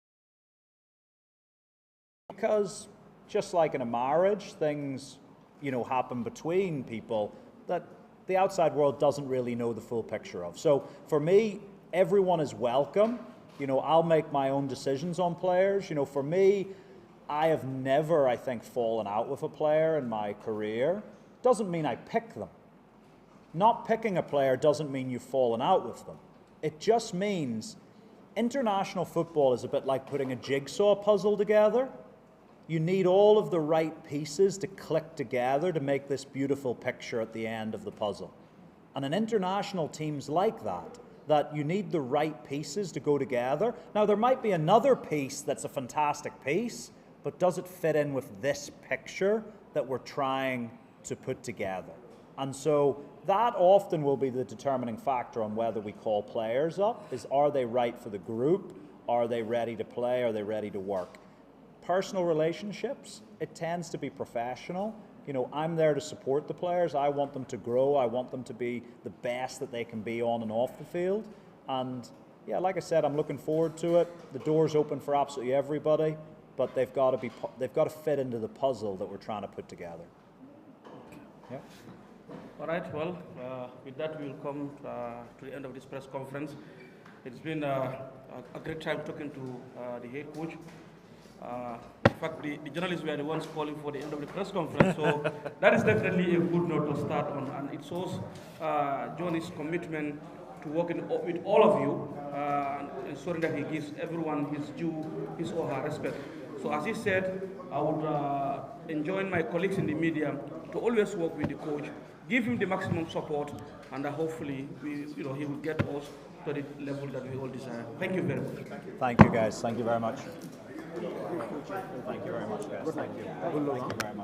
because just like in a marriage, things, you know, happen between people that the outside world doesn't really know the full picture of. So for me, everyone is welcome. You know, I'll make my own decisions on players. You know, for me, I have never, I think, fallen out with a player in my career. Doesn't mean I pick them. Not picking a player doesn't mean you've fallen out with them. It just means international football is a bit like putting a jigsaw puzzle together. You need all of the right pieces to click together to make this beautiful picture at the end of the puzzle. And an international team's like that you need the right pieces to go together. Now, there might be another piece that's a fantastic piece, but does it fit in with this picture that we're trying to put together? And so that often will be the determining factor on whether we call players up, is are they right for the group? Are they ready to play? Are they ready to work? Personal relationships, it tends to be professional. You know, I'm there to support the players. I want them to grow. I want them to be the best that they can be on and off the field. And yeah, like I said, I'm looking forward to it. The door's open for absolutely everybody, but they've got to fit into the puzzle that we're trying to put together. Yeah. All right, well, with that, we'll come to the end of this press conference. It's been a great time talking to the head coach. In fact, the journalists were the ones calling for the end of the press conference, so that is definitely a good note to start on, and it shows Johnny's commitment to working with all of you and ensuring that he gives everyone his due, his or her respect. So as he said, I would enjoin my colleagues in the media to always work with the coach, give him the maximum support, and hopefully he will get us to the level that we all desire. Thank you very much. Thank you, guys. Thank you very much. Thank you very much, guys. Thank you. Thank you very much.